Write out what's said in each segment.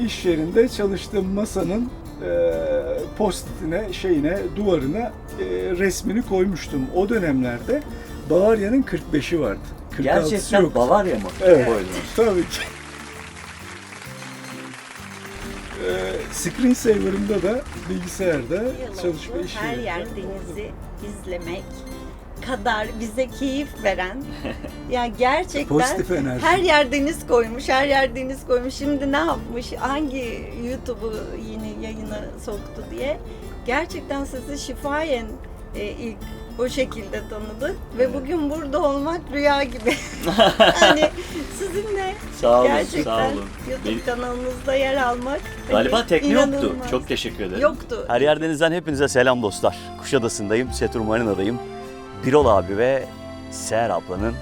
iş yerinde çalıştığım masanın postitine, duvarına resmini koymuştum. O dönemlerde Bavarya'nın 45'i vardı. 46'sı Gerçekten yoktu. Bavarya mı? Evet, Koydunuz? tabii ki. Screensaver'ımda da bilgisayarda çalışma işi. Her yer denizi izlemek kadar bize keyif veren, ya gerçekten Pozitif enerji. her yer deniz koymuş, her yer deniz koymuş. Şimdi ne yapmış, hangi YouTube'u yeni yayına soktu diye. Gerçekten sizi şifayen ilk o şekilde tanıdık ve bugün burada olmak rüya gibi. Hani sizinle Sağ olun, gerçekten sağ olun. YouTube kanalınızda yer almak Galiba hani tekne yoktu. inanılmaz. Çok teşekkür ederim. Yoktu. Her yer denizden hepinize selam dostlar. Kuşadası'ndayım, Setur Marina'dayım. Birol abi ve Seher ablanın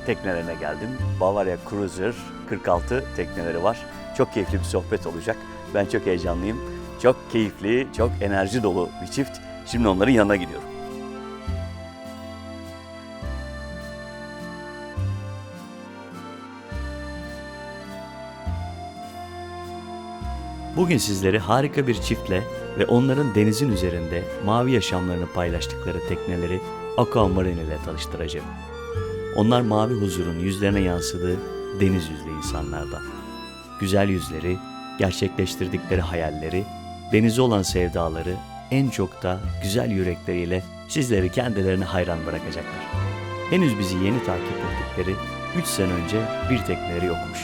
teknelerine geldim. Bavaria Cruiser 46 tekneleri var. Çok keyifli bir sohbet olacak. Ben çok heyecanlıyım. Çok keyifli, çok enerji dolu bir çift. Şimdi onların yanına gidiyorum. Bugün sizleri harika bir çiftle ve onların denizin üzerinde mavi yaşamlarını paylaştıkları tekneleri Aquamarine ile tanıştıracağım. Onlar mavi huzurun yüzlerine yansıdığı deniz yüzlü insanlardan. Güzel yüzleri, gerçekleştirdikleri hayalleri, denize olan sevdaları, en çok da güzel yürekleriyle sizleri kendilerine hayran bırakacaklar. Henüz bizi yeni takip ettikleri 3 sene önce bir tekneleri yokmuş.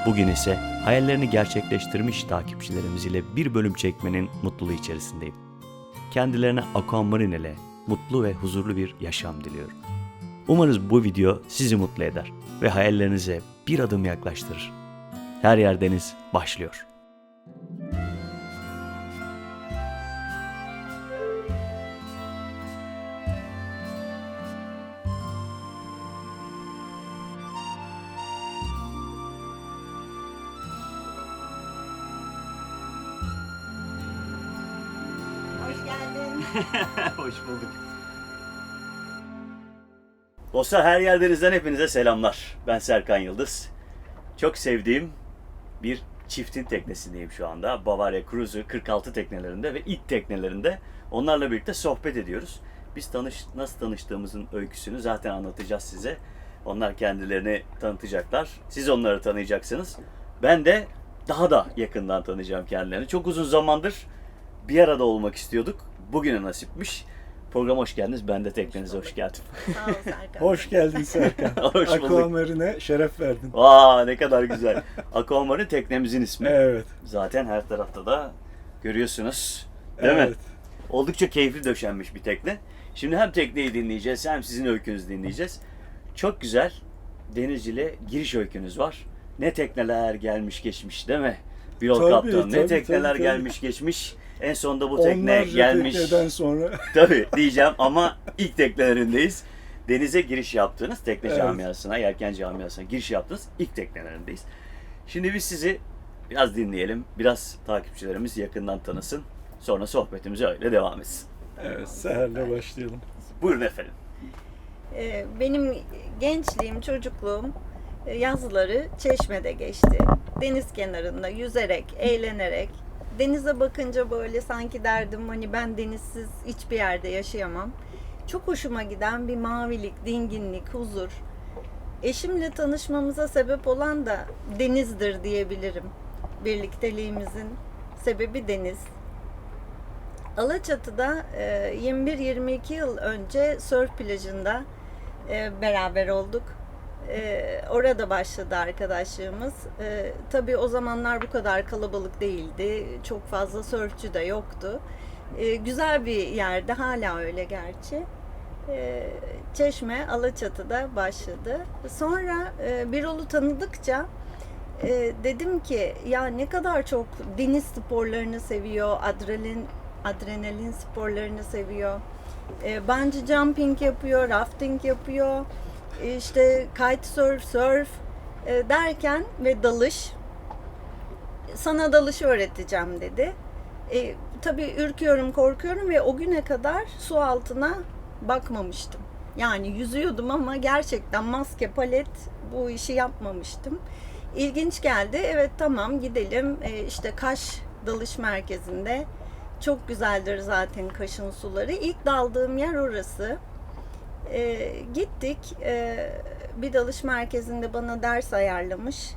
Bugün ise hayallerini gerçekleştirmiş takipçilerimiz ile bir bölüm çekmenin mutluluğu içerisindeyim. Kendilerine Aquamarine ile mutlu ve huzurlu bir yaşam diliyorum. Umarız bu video sizi mutlu eder ve hayallerinize bir adım yaklaştırır. Her yer deniz başlıyor. Hoş geldin. Hoş bulduk. Dostlar, her yer denizden hepinize selamlar. Ben Serkan Yıldız. Çok sevdiğim bir çiftin teknesindeyim şu anda. Bavaria Cruiser 46 teknelerinde ve ilk teknelerinde onlarla birlikte sohbet ediyoruz. Biz nasıl tanıştığımızın öyküsünü zaten anlatacağız size. Onlar kendilerini tanıtacaklar. Siz onları tanıyacaksınız. Ben de daha da yakından tanıyacağım kendilerini. Çok uzun zamandır bir arada olmak istiyorduk. Bugüne nasipmiş. Programa hoş geldiniz. Ben de teknenize hoş geldim. Sağ ol Serkan. Hoş geldin Serkan. Hoş bulduk. Aquamarine'e şeref verdin. Aa, ne kadar güzel. Aquamarine teknemizin ismi. Evet. Zaten her tarafta da görüyorsunuz. Değil mi? Evet. Oldukça keyifli döşenmiş bir tekne. Şimdi hem tekneyi dinleyeceğiz hem sizin öykünüzü dinleyeceğiz. Çok güzel denizciliğe giriş öykünüz var. Ne tekneler gelmiş geçmiş, değil mi? Birol Tabii, Kaptan, ne tabii, tekneler tabii. gelmiş geçmiş. En sonunda bu tekne Onlarca gelmiş. tekneden sonra Tabii diyeceğim ama ilk teknelerindeyiz. Denize giriş yaptığınız tekne Evet. camiasına, yelken camiasına giriş yaptığınız ilk teknelerindeyiz. Şimdi biz sizi biraz dinleyelim. Biraz takipçilerimiz yakından tanısın. Sonra sohbetimize öyle devam etsin. evet, Seher'le başlayalım. Buyurun efendim. Benim gençliğim, çocukluğum yazları Çeşme'de geçti. Deniz kenarında yüzerek, eğlenerek. Denize bakınca böyle sanki derdim hani ben denizsiz hiçbir yerde yaşayamam. Çok hoşuma giden bir mavilik, dinginlik, huzur. Eşimle tanışmamıza sebep olan da denizdir diyebilirim. Birlikteliğimizin sebebi deniz. Alaçatı'da 21-22 yıl önce sörf plajında beraber olduk. Orada başladı arkadaşlığımız. Tabii o zamanlar bu kadar kalabalık değildi. Çok fazla sörfçü de yoktu. Güzel bir yerde, hala öyle gerçi. Çeşme, Alaçatı'da başladı. Sonra Birol'u tanıdıkça dedim ki ya ne kadar çok deniz sporlarını seviyor, adrenalin sporlarını seviyor. Bungee jumping yapıyor, rafting yapıyor, işte kitesurf, surf derken ve dalış. Sana dalışı öğreteceğim dedi. Tabii ürküyorum, korkuyorum ve o güne kadar su altına bakmamıştım. Yani yüzüyordum ama gerçekten maske, palet bu işi yapmamıştım. İlginç geldi. Evet, tamam gidelim. İşte Kaş Dalış Merkezi'nde. Çok güzeldir zaten Kaş'ın suları. İlk daldığım yer orası. Gittik. Bir dalış merkezinde bana ders ayarlamış.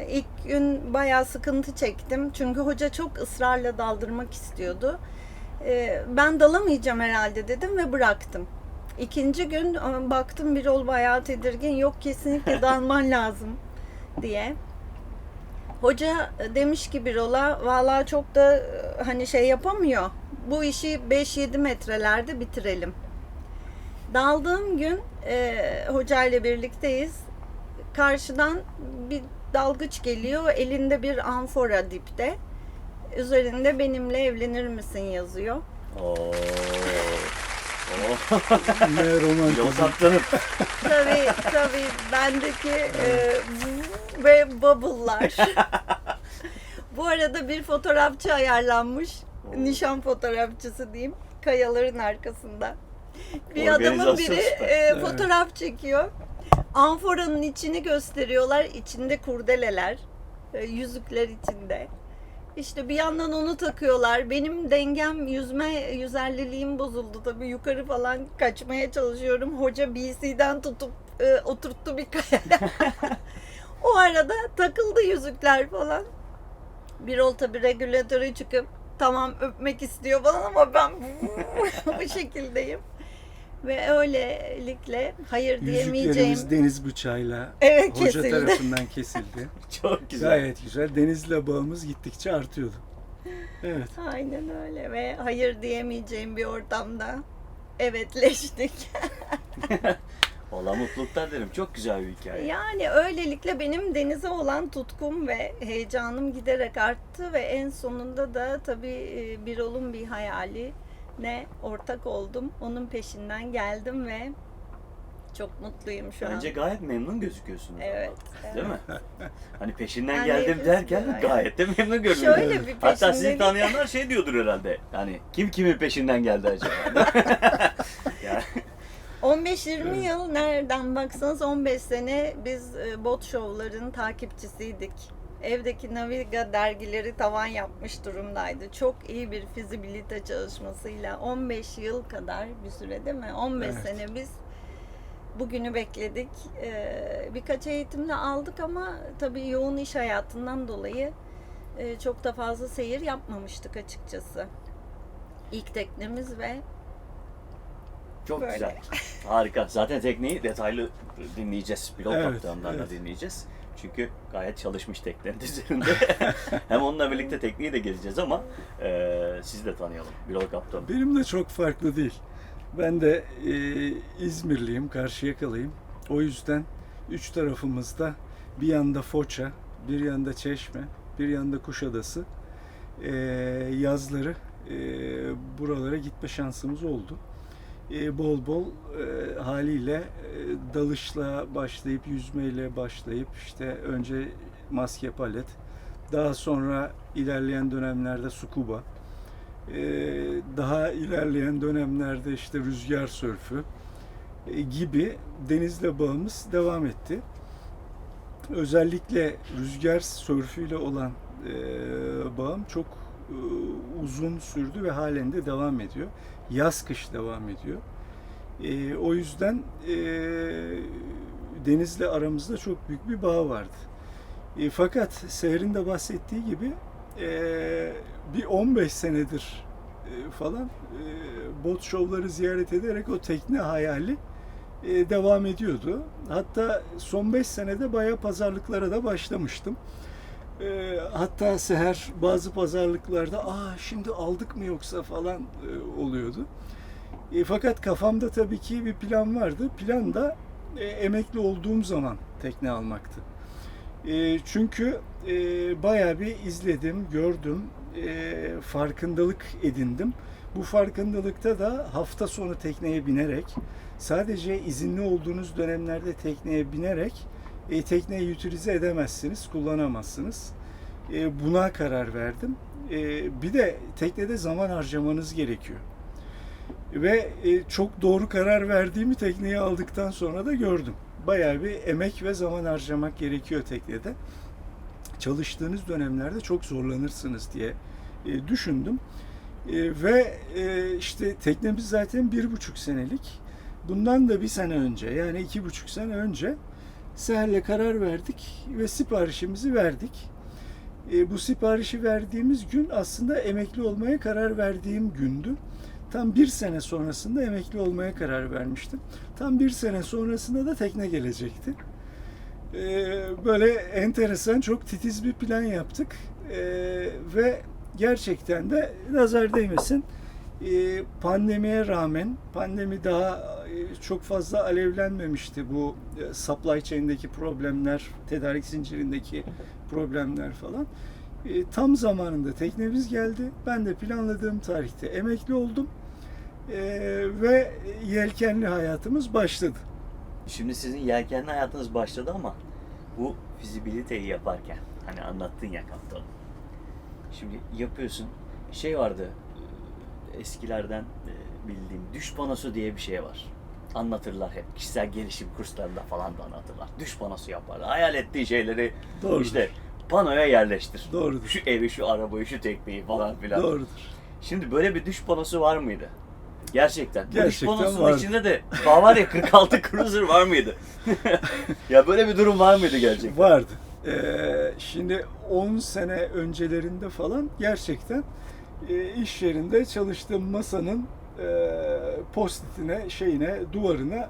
İlk gün bayağı sıkıntı çektim. Çünkü hoca çok ısrarla daldırmak istiyordu. Ben dalamayacağım herhalde dedim ve bıraktım. İkinci gün baktım Birol bayağı tedirgin. Yok, kesinlikle dalman lazım diye. Hoca demiş ki Birol'a, vallahi çok da hani şey yapamıyor. Bu işi 5-7 metrelerde bitirelim. Daldığım gün hocayla birlikteyiz. Karşıdan bir dalgıç geliyor. Elinde bir amfora dipte. Üzerinde benimle evlenir misin yazıyor. Oo. Ne Yol romantik. saptanıp. Tabii bendeki ve bubble'lar. Bu arada bir fotoğrafçı ayarlanmış. Nişan fotoğrafçısı diyeyim. Kayaların arkasında. Bir adamın biri Organizasyon fotoğraf çekiyor. Amforanın içini gösteriyorlar. İçinde kurdeleler. Yüzükler içinde. İşte bir yandan onu takıyorlar. Benim dengem, yüzerliliğim bozuldu tabii. Yukarı falan kaçmaya çalışıyorum. Hoca BC'den tutup oturttu bir kayaya. O arada takıldı yüzükler falan. Birol tabii regülatöre çıkıp tamam öpmek istiyor falan ama ben bu şekildeyim. Ve öylelikle hayır diyemeyeceğim. Yüzüklerimiz deniz bıçağıyla Evet, hoca kesildi. tarafından kesildi. Çok güzel. Gayet güzel. Denizle bağımız gittikçe artıyordu. Evet. Aynen öyle ve hayır diyemeyeceğim bir ortamda evetleştik. Valla mutluluklar derim. Çok güzel bir hikaye. Yani öylelikle benim denize olan tutkum ve heyecanım giderek arttı ve en sonunda da tabii Birol'un bir hayaline ortak oldum. Onun peşinden geldim ve çok mutluyum şu Bence an. gayet memnun gözüküyorsunuz. Evet, ama. Değil mi? Hani peşinden Yani geldim hepsi derken güzel. gayet de memnun görünüyor. Şöyle bir Hatta sizi peşinden- tanıyanlar şey diyordur herhalde. Hani kim kimin peşinden geldi acaba? Yani 15-20 yıl nereden baksanız 15 sene biz bot şovların takipçisiydik. Evdeki Naviga dergileri tavan yapmış durumdaydı. Çok iyi bir fizibilite çalışmasıyla 15 yıl kadar bir süre değil mi? 15 Evet. sene biz bugünü bekledik. Birkaç eğitimde aldık ama tabii yoğun iş hayatından dolayı çok da fazla seyir yapmamıştık açıkçası. İlk teknemiz ve çok Böyle. güzel. Harika. Zaten tekniği detaylı dinleyeceğiz. Pilot Evet, kaptanlarla evet. dinleyeceğiz. Çünkü gayet çalışmış teknenin üzerinde. Hem onunla birlikte tekniği de geleceğiz ama sizi de tanıyalım. Pilot kaptan. Benim de çok farklı değil. Ben de İzmirliyim, Karşıyakalıyım. O yüzden üç tarafımızda bir yanda Foça, bir yanda Çeşme, bir yanda Kuşadası. Yazları buralara gitme şansımız oldu. Bol bol haliyle dalışla başlayıp, yüzmeyle başlayıp işte önce maske palet, daha sonra ilerleyen dönemlerde scuba, daha ilerleyen dönemlerde işte rüzgar sörfü gibi denizle bağımız devam etti. Özellikle rüzgar sörfüyle olan bağım çok uzun sürdü ve halen de devam ediyor. Yaz kış devam ediyor. O yüzden denizle aramızda çok büyük bir bağ vardı. Fakat Seher'in de bahsettiği gibi bir 15 senedir falan bot şovları ziyaret ederek o tekne hayali devam ediyordu. Hatta son 5 senede bayağı pazarlıklara da başlamıştım. Hatta Seher bazı pazarlıklarda şimdi aldık mı yoksa falan oluyordu. Fakat kafamda tabii ki bir plan vardı. Plan da emekli olduğum zaman tekne almaktı. Çünkü bayağı bir izledim, gördüm, farkındalık edindim. Bu farkındalıkta da hafta sonu tekneye binerek, sadece izinli olduğunuz dönemlerde tekneye binerek tekneyi utilize edemezsiniz, kullanamazsınız. Buna karar verdim. Bir de teknede zaman harcamanız gerekiyor. Ve çok doğru karar verdiğimi tekneyi aldıktan sonra da gördüm. Bayağı bir emek ve zaman harcamak gerekiyor teknede. çalıştığınız dönemlerde çok zorlanırsınız diye düşündüm. Ve işte teknemiz zaten 1,5 senelik. Bundan da bir sene önce, yani 2,5 sene önce Seher'le karar verdik ve siparişimizi verdik. Bu siparişi verdiğimiz gün aslında emekli olmaya karar verdiğim gündü. Tam bir sene sonrasında emekli olmaya karar vermiştim. Tam bir sene sonrasında da tekne gelecekti. Böyle enteresan, çok titiz bir plan yaptık. Ve gerçekten de nazar değmesin, pandemiye rağmen, pandemi daha çok fazla alevlenmemişti, bu supply chain'deki problemler, tedarik zincirindeki problemler falan. Tam zamanında teknemiz geldi. Ben de planladığım tarihte emekli oldum. Ve yelkenli hayatımız başladı. Şimdi sizin yelkenli hayatınız başladı ama bu fizibiliteyi yaparken hani anlattın ya kaptanım. Şimdi yapıyorsun. Şey vardı eskilerden bildiğim düş panosu diye bir şey var. Anlatırlar hep. Kişisel gelişim kurslarında falan da anlatırlar. Düş panosu yaparlar. Hayal ettiği şeyleri Doğrudur. işte panoya yerleştir. Doğrudur. Şu evi, şu arabayı, şu tekneyi falan filan. Doğrudur. Şimdi böyle bir düş panosu var mıydı? Gerçekten. Bu düş Gerçekten panosunun vardı. içinde de Bavaria 46 Cruiser var mıydı? Ya böyle bir durum var mıydı gerçekten? Vardı. Şimdi 10 sene öncelerinde falan gerçekten iş yerinde çalıştığım masanın post-itine, duvarına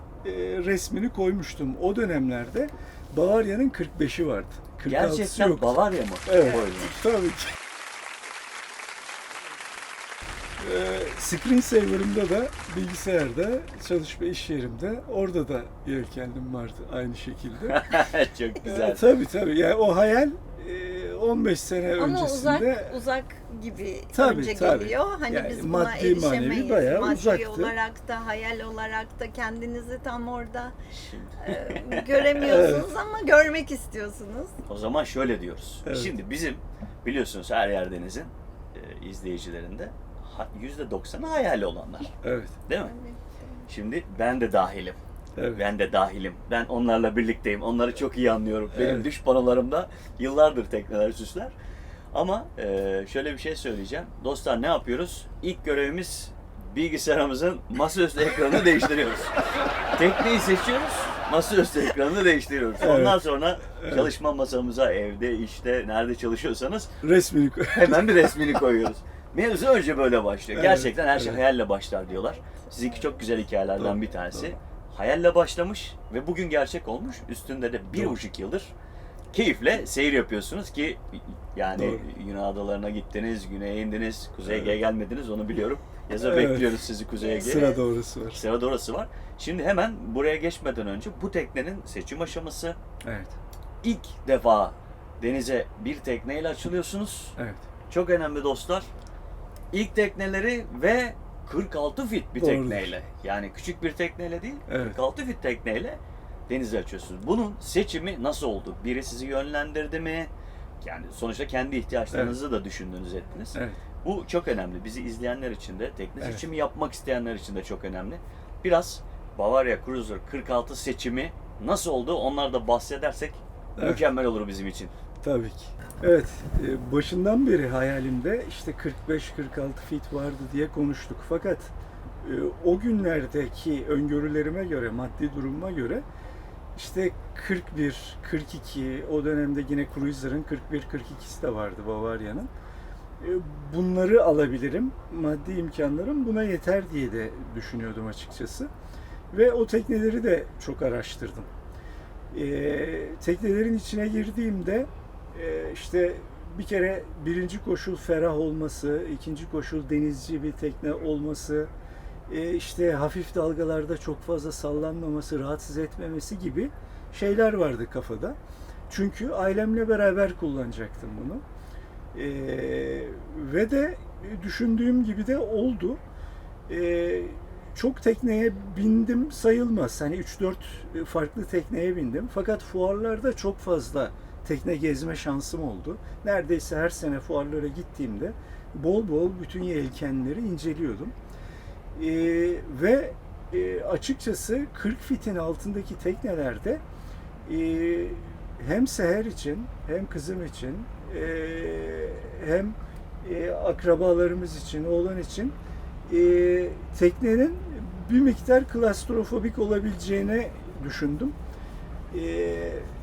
resmini koymuştum. O dönemlerde Bavaria'nın 45'i vardı. 46'sı Gerçekten yoktu. Bavaria mı? Evet. Koydunuz? Tabii ki. Screensaver'ımda da, bilgisayarda, çalışma iş yerimde, orada da yelkenlim vardı aynı şekilde. Çok güzel. Tabii. Yani o hayal 15 sene Ama öncesinde uzak gibi Tabii, önce tabii. geliyor. Hani Yani biz buna maddi, manevi erişemeyiz. bayağı Maddi uzaktı. olarak da, hayal olarak da kendinizi tam orada Şimdi, göremiyorsunuz ama görmek istiyorsunuz. o zaman şöyle diyoruz. Evet. Şimdi bizim biliyorsunuz Her Yer Deniz'in izleyicilerinde %90'ı hayali olanlar. evet, Değil mi? Şimdi ben de dahilim. evet. Ben de dahilim. Ben onlarla birlikteyim. Onları çok iyi anlıyorum. Benim Evet. düş panolarımda yıllardır tekneler süsler. Ama şöyle bir şey söyleyeceğim. Dostlar ne yapıyoruz? İlk görevimiz bilgisayarımızın masaüstü ekranını değiştiriyoruz. Tekneyi seçiyoruz. Masaüstü ekranını değiştiriyoruz. Evet. Ondan sonra Evet. çalışma masamıza, evde, işte, nerede çalışıyorsanız Resmini koy. hemen bir resmini koyuyoruz. Mevzu önce böyle başlıyor. Evet, Gerçekten her şey evet. hayalle başlar diyorlar. Sizinki çok güzel hikayelerden Doğru, bir tanesi. doğru. Hayalle başlamış ve bugün gerçek olmuş. Üstünde de 1,5 yıldır keyifle seyir yapıyorsunuz ki yani Doğru. Yunan adalarına gittiniz, güneye indiniz, Kuzey Ege'ye gelmediniz onu biliyorum. Yaza Evet. bekliyoruz sizi Kuzey Ege'ye. Sırada orası var. Sırada orası var. Şimdi hemen buraya geçmeden önce bu teknenin seçim aşaması, Evet, ilk defa denize bir tekneyle açılıyorsunuz. evet. Çok önemli dostlar. İlk tekneleri ve 46 fit bir Doğrudur. tekneyle. Yani küçük bir tekneyle değil, Evet. 46 fit tekneyle denize açıyorsunuz. Bunun seçimi nasıl oldu? Biri sizi yönlendirdi mi? Yani sonuçta kendi ihtiyaçlarınızı da düşündünüz, ettiniz. Evet. Bu çok önemli. Bizi izleyenler için de, tekne Evet. seçimi yapmak isteyenler için de çok önemli. Biraz Bavaria Cruiser 46 seçimi nasıl oldu? Onlar da bahsedersek Evet. mükemmel olur bizim için. Tabii ki. Evet, başından beri hayalimde işte 45-46 fit vardı diye konuştuk. Fakat o günlerdeki öngörülerime göre, maddi durumuma göre işte 41, 42, o dönemde yine Cruiser'ın 41-42'si de vardı Bavaria'nın. Bunları alabilirim, maddi imkanlarım buna yeter diye de düşünüyordum açıkçası. Ve o tekneleri de çok araştırdım. Teknelerin içine girdiğimde işte bir kere birinci koşul ferah olması, ikinci koşul denizci bir tekne olması, işte hafif dalgalarda çok fazla sallanmaması, rahatsız etmemesi gibi şeyler vardı kafada. Çünkü ailemle beraber kullanacaktım bunu. Ve de düşündüğüm gibi de oldu. Çok tekneye bindim sayılmaz. Hani 3-4 farklı tekneye bindim. Fakat fuarlarda çok fazla tekne gezme şansım oldu. Neredeyse her sene fuarlara gittiğimde bol bol bütün yelkenleri inceliyordum. Ve açıkçası 40 fitin altındaki teknelerde hem Seher için hem kızım için hem akrabalarımız için, oğlan için teknenin bir miktar klastrofobik olabileceğini düşündüm.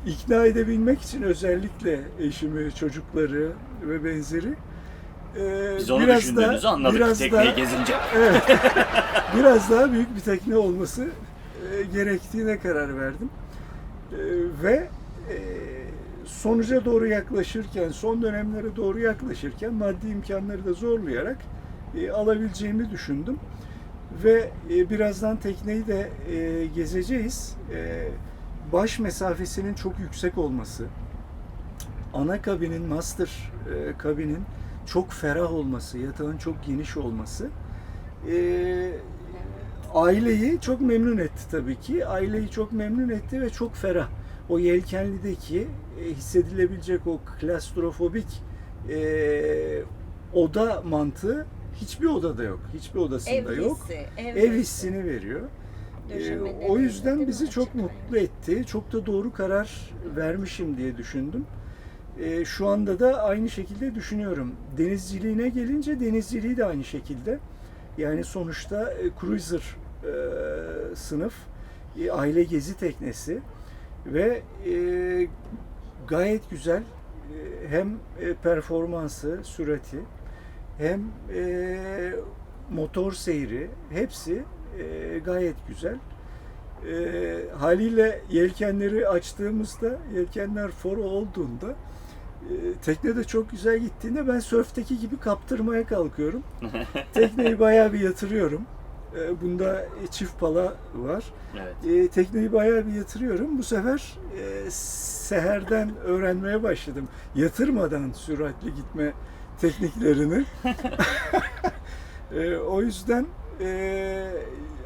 İkna edebilmek için özellikle eşimi, çocukları ve benzeri Biz onu biraz düşündüğünüzü anladık tekneyi gezince. Evet, biraz daha büyük bir tekne olması gerektiğine karar verdim. Ve sonuca doğru yaklaşırken, son dönemlere doğru yaklaşırken maddi imkanları da zorlayarak alabileceğimi düşündüm. Ve birazdan tekneyi de gezeceğiz. Baş mesafesinin çok yüksek olması, ana kabinin, master kabinin çok ferah olması, yatağın çok geniş olması aileyi çok memnun etti tabii ki. Aileyi çok memnun etti ve çok ferah. O yelkenlideki hissedilebilecek o klastrofobik oda mantığı hiçbir odada yok. Hiçbir odasında yok. Ev hissini veriyor. O yüzden bizi çok mutlu etti. Çok da doğru karar vermişim diye düşündüm. Şu anda da aynı şekilde düşünüyorum. Denizciliğine gelince denizciliği de aynı şekilde. Yani sonuçta cruiser sınıf, aile gezi teknesi ve gayet güzel hem performansı, sürati hem motor seyri hepsi gayet güzel. Haliyle yelkenleri açtığımızda, yelkenler foro olduğunda tekne de çok güzel gittiğinde ben sörfteki gibi kaptırmaya kalkıyorum. Tekneyi bayağı bir yatırıyorum. Bunda çift pala var. Evet. Tekneyi bayağı bir yatırıyorum. Bu sefer Seher'den öğrenmeye başladım. Yatırmadan süratli gitme tekniklerini. O yüzden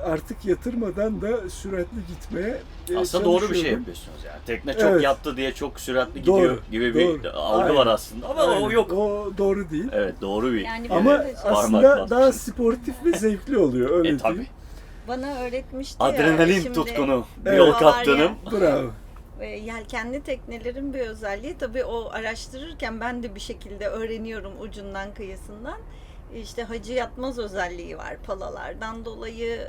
artık yatırmadan da süratli gitmeye Aslında doğru bir şey yapıyorsunuz yani. Tekne çok yattı diye çok süratli gidiyor gibi bir algı var aslında ama o yok. O doğru değil. Evet, doğru bir. Yani Ama evet. aslında daha sportif ve zevkli oluyor öyle tabii. diyeyim. Bana öğretmişti Adrenalin ya. Şimdi tutkunu bir Evet. yol hava var kaptanım. Bravo. Yelkenli teknelerin bir özelliği, tabii o araştırırken ben de bir şekilde öğreniyorum ucundan kıyısından. İşte hacı yatmaz özelliği var palalardan dolayı,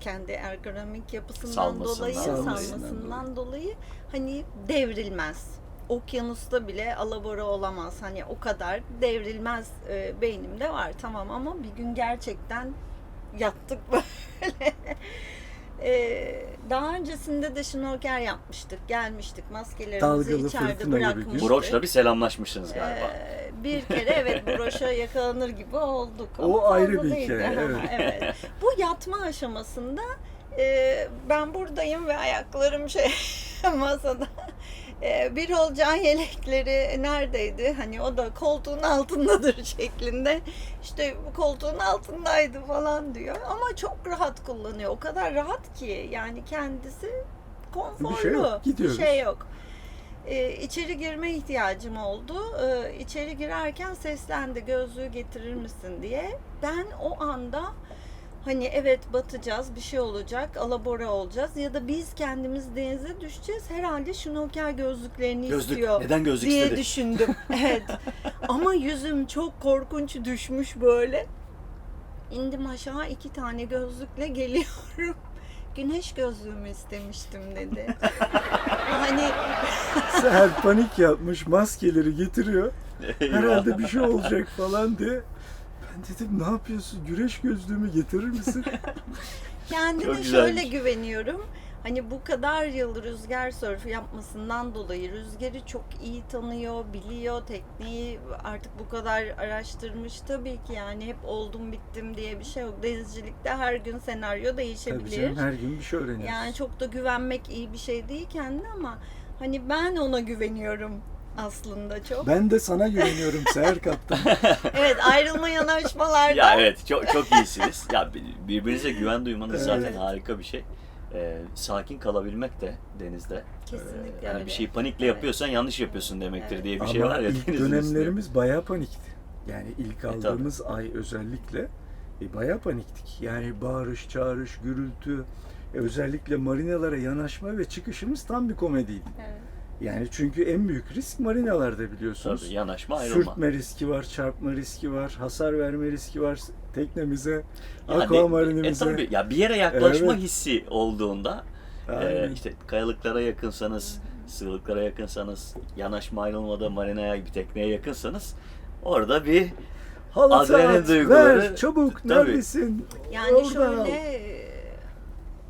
kendi ergonomik yapısından dolayı, salmasından dolayı hani devrilmez. Okyanusta bile alabora olamaz. Hani o kadar devrilmez beynimde var, tamam, ama bir gün gerçekten yattık böyle. Daha öncesinde de şnorkel yapmıştık, gelmiştik, maskelerimizi Dalgalı, içeride fırtına gibi gün. bırakmıştık. Broş'la bir selamlaşmışsınız galiba. Bir kere evet broşa yakalanır gibi olduk. O Ama ayrı fazla bir değildi hikaye, ama evet. evet. Bu yatma aşamasında ben buradayım ve ayaklarım masada. Bir olacağı yelekleri neredeydi? Hani o da koltuğun altındadır şeklinde. İşte koltuğun altındaydı falan diyor. Ama çok rahat kullanıyor. O kadar rahat ki yani kendisi konforlu. Bir şey yok, gidiyoruz. Bir şey yok. İçeri girme ihtiyacım oldu. İçeri girerken seslendi, gözlüğü getirir misin diye. Ben o anda hani evet batacağız, bir şey olacak, alabora olacağız ya da biz kendimiz denize düşeceğiz. Herhalde şnorkel gözlüklerini istiyor. Neden gözlük diye istedi? düşündüm. Evet. Ama yüzüm çok korkunç düşmüş böyle. İndim aşağı, 2 tane gözlükle geliyorum. Güneş gözlüğümü istemiştim dedi. Hani Seher panik yapmış, maskeleri getiriyor. Herhalde bir şey olacak falan diye. Ben dedim ne yapıyorsun? Güneş gözlüğümü getirir misin? kendine şöyle güveniyorum. Hani bu kadar yıl rüzgar sörfü yapmasından dolayı rüzgarı çok iyi tanıyor, biliyor, tekniği artık bu kadar araştırmış. Tabii ki yani hep oldum bittim diye bir şey yok. Denizcilikte her gün senaryo değişebilir. Tabii canım, her gün bir şey öğreniyoruz. Yani çok da güvenmek iyi bir şey değil kendine ama hani ben ona güveniyorum aslında çok. Ben de sana güveniyorum Seher Kaptan. Evet, ayrılma yanaşmalarda. Ya evet, çok iyisiniz. Ya birbirinize güven duymanız zaten Evet. harika bir şey. Sakin kalabilmek de denizde. Kesinlikle Yani öyle. bir şeyi panikle yapıyorsan yanlış yapıyorsun demektir Evet. diye bir şey Ama var ya ilk denizin üstünde. dönemlerimiz bayağı panikti. Yani ilk aldığımız ay özellikle bayağı paniktik. Yani bağırış, çağırış, gürültü, özellikle marinalara yanaşma ve çıkışımız tam bir komediydi. Evet. Yani çünkü en büyük risk marinalarda biliyorsunuz. Tabii, yanaşma, ayrılma. Sürtme riski var, çarpma riski var, hasar verme riski var teknemize, Yani, aquamarinimize. tabii ya, bir yere yaklaşma Evet. hissi olduğunda Aynen. işte kayalıklara yakınsanız, sığlıklara yakınsanız, yanaşma ayrılmada marinaya, bir tekneye yakınsanız orada bir Halatı adrenalin at, duyguları, ver, çabuk, tabii. neredesin? Yani Oradan al. şöyle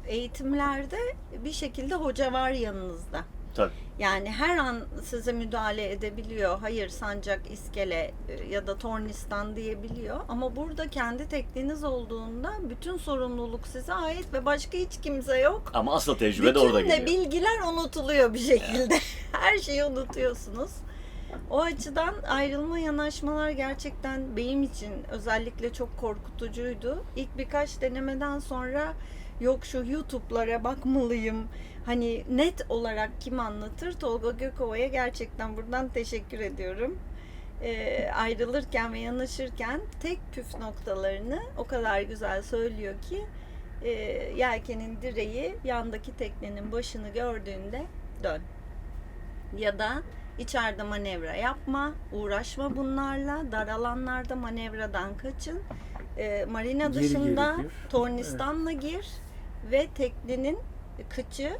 eğitimlerde bir şekilde hoca var yanınızda. tabii. Yani her an size müdahale edebiliyor. Hayır sancak, iskele ya da tornistan diyebiliyor. Ama burada kendi tekniğiniz olduğunda bütün sorumluluk size ait ve başka hiç kimse yok. Ama asıl tecrübe de orada Bütün de geliyor. bilgiler unutuluyor bir şekilde. Her şeyi unutuyorsunuz. O açıdan ayrılma yanaşmalar gerçekten benim için özellikle çok korkutucuydu. İlk birkaç denemeden sonra yok şu YouTube'lara bakmalıyım. Hani net olarak kim anlatır? Tolga Gökova'ya gerçekten buradan teşekkür ediyorum. Ayrılırken ve yanaşırken tek püf noktalarını o kadar güzel söylüyor ki yelkenin direği yandaki teknenin başını gördüğünde dön. Ya da içeride manevra yapma, uğraşma bunlarla, dar alanlarda manevradan kaçın. Marina Geri dışında geri gir. tornistanla gir ve teknenin kıçı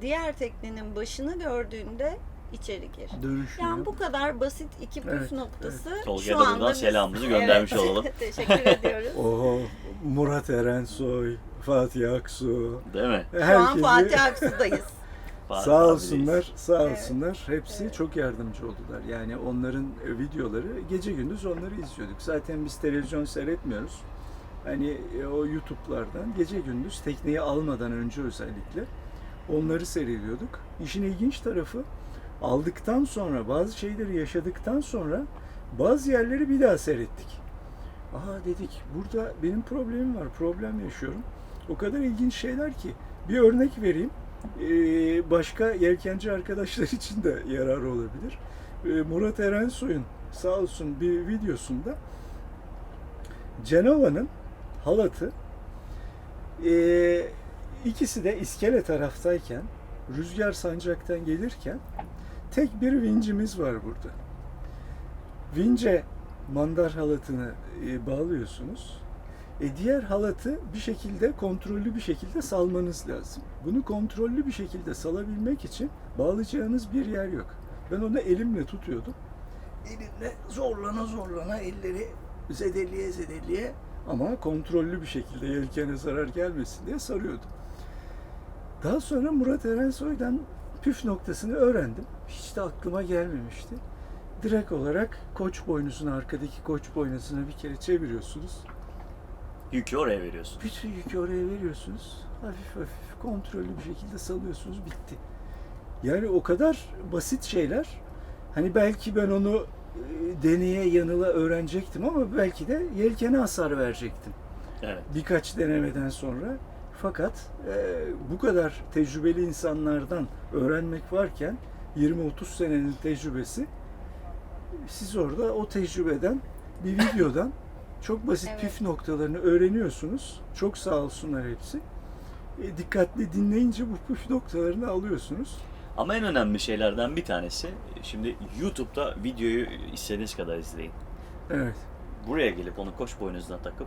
diğer teknenin başını gördüğünde içeri gir. Dönüşüyor. Yani bu kadar basit iki püf Evet, noktası. Tolga'ya Şu da anda buradan biz- selamımızı göndermiş Evet, olalım. Teşekkür ediyoruz. Oho, Murat Erensoy, Fatih Aksu. Değil mi? Şu an Fatih Aksu'dayız. Fatih Sağ abideyiz. olsunlar, sağ Evet. olsunlar. Hepsi Evet. çok yardımcı oldular. Yani onların videoları, gece gündüz onları izliyorduk. Zaten biz televizyon seyretmiyoruz. Hani o YouTube'lardan gece gündüz tekneyi almadan önce özellikle onları seyrediyorduk. İşin ilginç tarafı, aldıktan sonra, bazı şeyleri yaşadıktan sonra bazı yerleri bir daha seyrettik. Aha dedik, burada benim problemim var, problem yaşıyorum. O kadar ilginç şeyler ki. Bir örnek vereyim. Başka yelkenci arkadaşlar için de yararı olabilir. Murat Erensoy'un sağ olsun bir videosunda Cenova'nın halatı, ikisi de iskele taraftayken, rüzgar sancaktan gelirken tek bir vincimiz var burada. Vince mandar halatını bağlıyorsunuz. Diğer halatı bir şekilde, kontrollü bir şekilde salmanız lazım. Bunu kontrollü bir şekilde salabilmek için bağlayacağınız bir yer yok. Ben onu elimle tutuyordum. Elimle zorlana zorlana, elleri zedeliye ama kontrollü bir şekilde, yelkene zarar gelmesin diye sarıyordum. Daha sonra Murat Erensoy'dan püf noktasını öğrendim. Hiç de aklıma gelmemişti. Direkt olarak koç boynuzunu, arkadaki koç boynuzuna bir kere çeviriyorsunuz. Yükü oraya veriyorsun. Bütün yükü oraya veriyorsunuz. Hafif hafif kontrollü bir şekilde salıyorsunuz. Bitti. Yani o kadar basit şeyler. Hani belki ben onu deneye yanıla öğrenecektim ama belki de yelkene hasar verecektim. Evet. Birkaç denemeden sonra. Fakat bu kadar tecrübeli insanlardan öğrenmek varken 20-30 senenin tecrübesi, siz orada o tecrübeden, bir videodan çok basit Evet. püf noktalarını öğreniyorsunuz. Çok sağ olsunlar hepsi. Dikkatli dinleyince bu püf noktalarını alıyorsunuz. Ama en önemli şeylerden bir tanesi, şimdi YouTube'da videoyu istediğiniz kadar izleyin. Evet. Buraya gelip onu koç boynuzuna takıp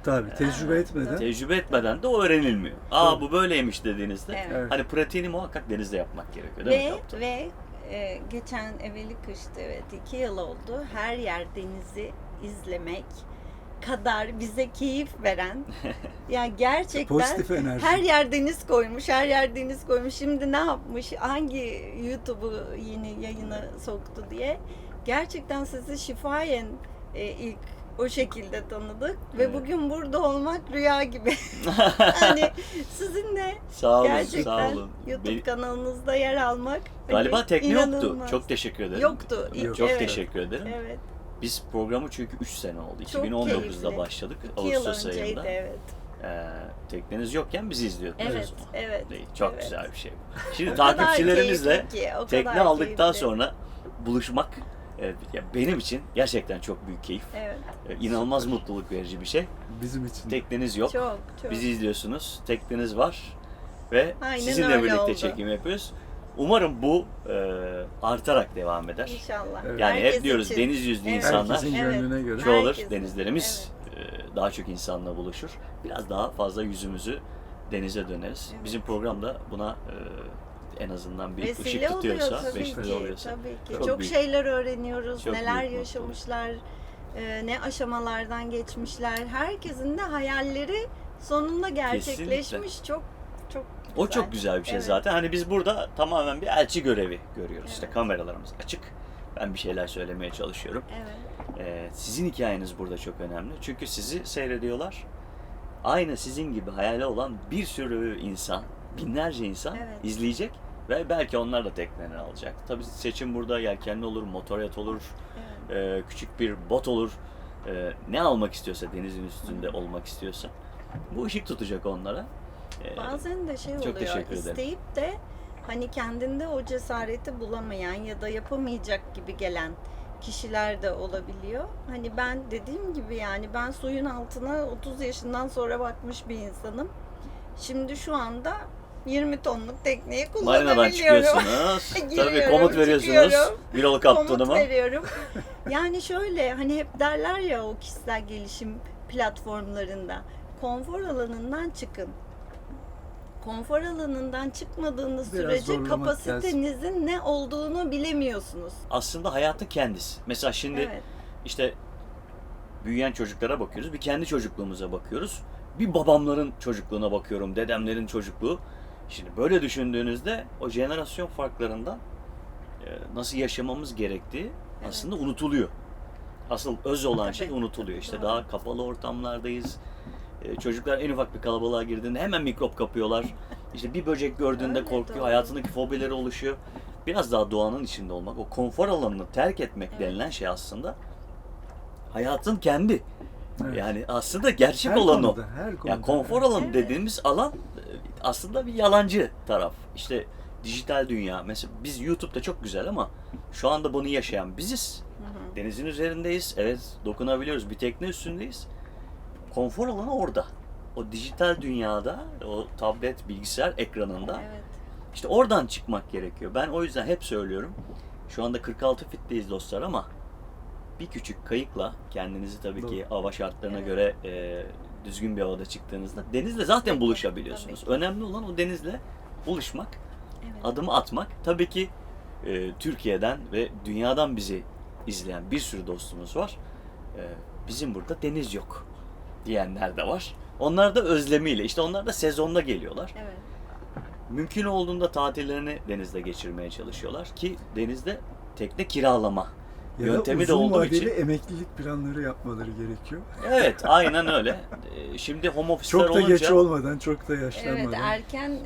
Tabii tecrübe Evet, etmeden. tecrübe etmeden de o öğrenilmiyor. Aa, bu böyleymiş dediğinizde Evet. Evet. hani pratiğini muhakkak denizde yapmak gerekiyor değil mi kaptan? Ve geçen evveli kışta, evet 2 yıl oldu. Her yer denizi izlemek kadar bize keyif veren, yani gerçekten Pozitif enerji. her yer deniz koymuş, her yer deniz koymuş. Şimdi ne yapmış, hangi YouTube'u yeni yayına soktu diye. Gerçekten sizi şifayen ilk o şekilde tanıdık ve Evet. bugün burada olmak rüya gibi. Hani sizinle Sağ olun, gerçekten sağ olun. YouTube kanalınızda yer almak Galiba hani tekne yoktu. inanılmaz. Çok teşekkür ederim. Yoktu. Çok Evet. Teşekkür ederim. Evet. Biz programı çünkü 3 sene oldu. Çok 2019'da keyifli. başladık. 2 yıl Ağustos önceydi, ayında. evet. Tekneniz yokken bizi izliyordunuz. Evet, o zaman. evet. Değil. Çok evet. güzel bir şey bu. Şimdi O kadar takipçilerimizle keyifli ki, o tekne kadar aldıktan keyifli. sonra buluşmak ya benim için gerçekten çok büyük keyif. Evet. İnanılmaz mutluluk verici bir şey. Bizim için. Tekneniz yok. Çok. Bizi izliyorsunuz. Tekneniz var ve Aynen sizinle öyle birlikte oldu. çekim yapıyoruz. Umarım bu artarak devam eder. İnşallah. Evet. Yani Herkes hep diyoruz için. deniz yüzlü Evet. insanlar Herkesin gönlüne göre. çoğalır, Herkesin. denizlerimiz daha çok insanla buluşur. Biraz daha fazla yüzümüzü denize döneriz. Evet. Bizim programda buna en azından bir ışık Vesile oluyor tutuyorsa, tabii vesile ki. oluyorsa Tabii ki. çok Çok büyük. şeyler öğreniyoruz. Çok Neler büyük yaşamışlar. Ne aşamalardan geçmişler. Herkesin de hayalleri sonunda gerçekleşmiş. Çok çok güzel. O çok güzel bir şey Evet. zaten. Hani biz burada tamamen bir elçi görevi görüyoruz. İşte Evet. kameralarımız açık. Ben bir şeyler söylemeye çalışıyorum. Evet. Sizin hikayeniz burada çok önemli. Çünkü sizi seyrediyorlar. Aynı sizin gibi hayali olan bir sürü insan, binlerce insan Evet. izleyecek ve belki onlar da teknelerini alacak. Tabii seçim burada yelkenli olur, motoryat olur, Evet. küçük bir bot olur. Ne almak istiyorsa, denizin üstünde olmak istiyorsa bu ışık tutacak onlara. Bazen de şey çok oluyor, teşekkür ederim. isteyip de hani kendinde o cesareti bulamayan ya da yapamayacak gibi gelen kişiler de olabiliyor. Hani ben dediğim gibi yani ben suyun altına 30 yaşından sonra bakmış bir insanım. Şimdi şu anda 20 tonluk tekneyi Marinadan kullanabiliyorum. çıkıyorsunuz. Tabii Giriyorum, komut veriyorsunuz. çıkıyorum. Bir yol Komut kaptanıma. veriyorum. Yani şöyle hani hep derler ya o kişisel gelişim platformlarında konfor alanından çıkın. Konfor alanından çıkmadığınız Biraz sürece zorlamak kapasitenizin ne olduğunu bilemiyorsunuz. Aslında hayatın kendisi. Mesela şimdi Evet. işte büyüyen çocuklara bakıyoruz. Bir kendi çocukluğumuza bakıyoruz. Bir babamların çocukluğuna bakıyorum. Dedemlerin çocukluğu. Şimdi böyle düşündüğünüzde o jenerasyon farklarından nasıl yaşamamız gerektiği aslında unutuluyor. Asıl öz olan şey Tabii. unutuluyor. İşte Doğru. daha kapalı ortamlardayız. Çocuklar en ufak bir kalabalığa girdiğinde hemen mikrop kapıyorlar. İşte bir böcek gördüğünde Öyle, korkuyor. doğru. Hayatındaki fobileri oluşuyor. Biraz daha doğanın içinde olmak, o konfor alanını terk etmek Evet. denilen şey aslında hayatın kendi. Evet. Yani aslında gerçek Her olan konuda, o. her konuda. Yani konfor alanı Evet. dediğimiz alan aslında bir yalancı taraf. İşte dijital dünya. Mesela biz YouTube'da çok güzel ama şu anda bunu yaşayan biziz. Hı hı. Denizin üzerindeyiz. Evet, dokunabiliyoruz. Bir tekne üstündeyiz. Konfor alanı orada. O dijital dünyada, o tablet, bilgisayar ekranında. Evet. İşte oradan çıkmak gerekiyor. Ben o yüzden hep söylüyorum. Şu anda 46 fitteyiz dostlar ama bir küçük kayıkla kendinizi tabii ki hava şartlarına Evet. göre düzgün bir havada çıktığınızda denizle zaten Tabii, buluşabiliyorsunuz. tabii ki. Önemli olan o denizle buluşmak, Evet. adımı atmak. Tabii ki Türkiye'den ve dünyadan bizi izleyen bir sürü dostumuz var. Bizim burada deniz yok diyenler de var. Onlar da özlemiyle, işte onlar da sezonda geliyorlar. Evet. Mümkün olduğunda tatillerini denizde geçirmeye çalışıyorlar ki denizde tekne kiralama Ya da yöntemi de uzun olduğu vadeli için. emeklilik planları yapmaları gerekiyor. Evet, aynen öyle. Şimdi home office'ler Çok da olunca geç olmadan, çok da yaşlanmadan. Evet, erken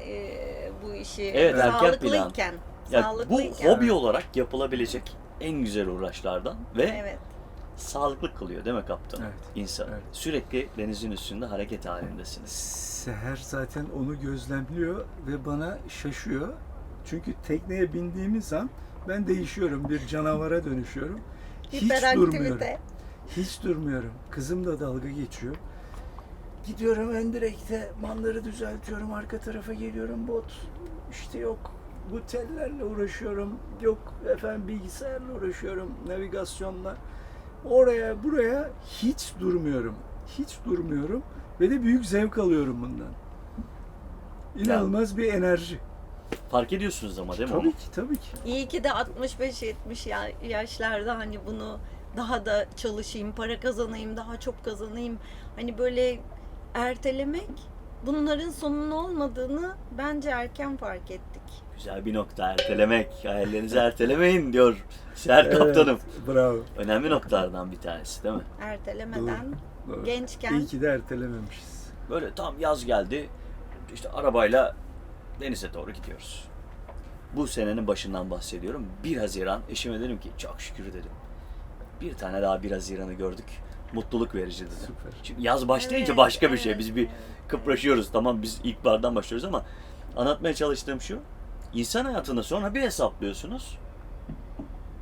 bu işi Evet, erken sağlıklıyken, yani bu sağlıklıyken. hobi olarak yapılabilecek en güzel uğraşlardan ve Evet. sağlıklı kılıyor değil mi kaptanım? Evet, İnsan. evet. Sürekli denizin üstünde hareket halindesiniz. Seher zaten onu gözlemliyor ve bana şaşıyor. Çünkü tekneye bindiğimiz an ben değişiyorum, bir canavara dönüşüyorum. Hiç durmuyorum. Hiperaktivite. Hiç durmuyorum. Kızım da dalga geçiyor. Gidiyorum ön direkte, manları düzeltiyorum, arka tarafa geliyorum, bot. İşte yok bu tellerle uğraşıyorum, yok efendim bilgisayarla uğraşıyorum, navigasyonla. Oraya buraya hiç durmuyorum. Hiç durmuyorum ve de büyük zevk alıyorum bundan. İnanılmaz bir enerji. Fark ediyorsunuz ama değil mi? Tabii ki, tabii ki. İyi ki de 65-70 yaşlarda hani bunu daha da çalışayım, para kazanayım, daha çok kazanayım. Hani böyle ertelemek bunların sonunun olmadığını bence erken fark ettik. Güzel bir nokta, ertelemek. Hayallerinizi ertelemeyin diyor Seher kaptanım. Bravo. Önemli noktalardan bir tanesi değil mi? Ertelemeden Doğru. gençken İyi ki de ertelememişiz. Böyle tam yaz geldi. İşte arabayla denize doğru gidiyoruz. Bu senenin başından bahsediyorum. 1 Haziran eşime dedim ki çok şükür dedim. Bir tane daha 1 Haziran'ı gördük. Mutluluk verici dedim. Süper. Şimdi yaz başlayınca Evet, başka bir şey. evet, Biz bir evet, kıpraşıyoruz. Tamam biz ilkbahardan başlıyoruz ama anlatmaya çalıştığım şu. İnsan hayatında sonra bir hesaplıyorsunuz.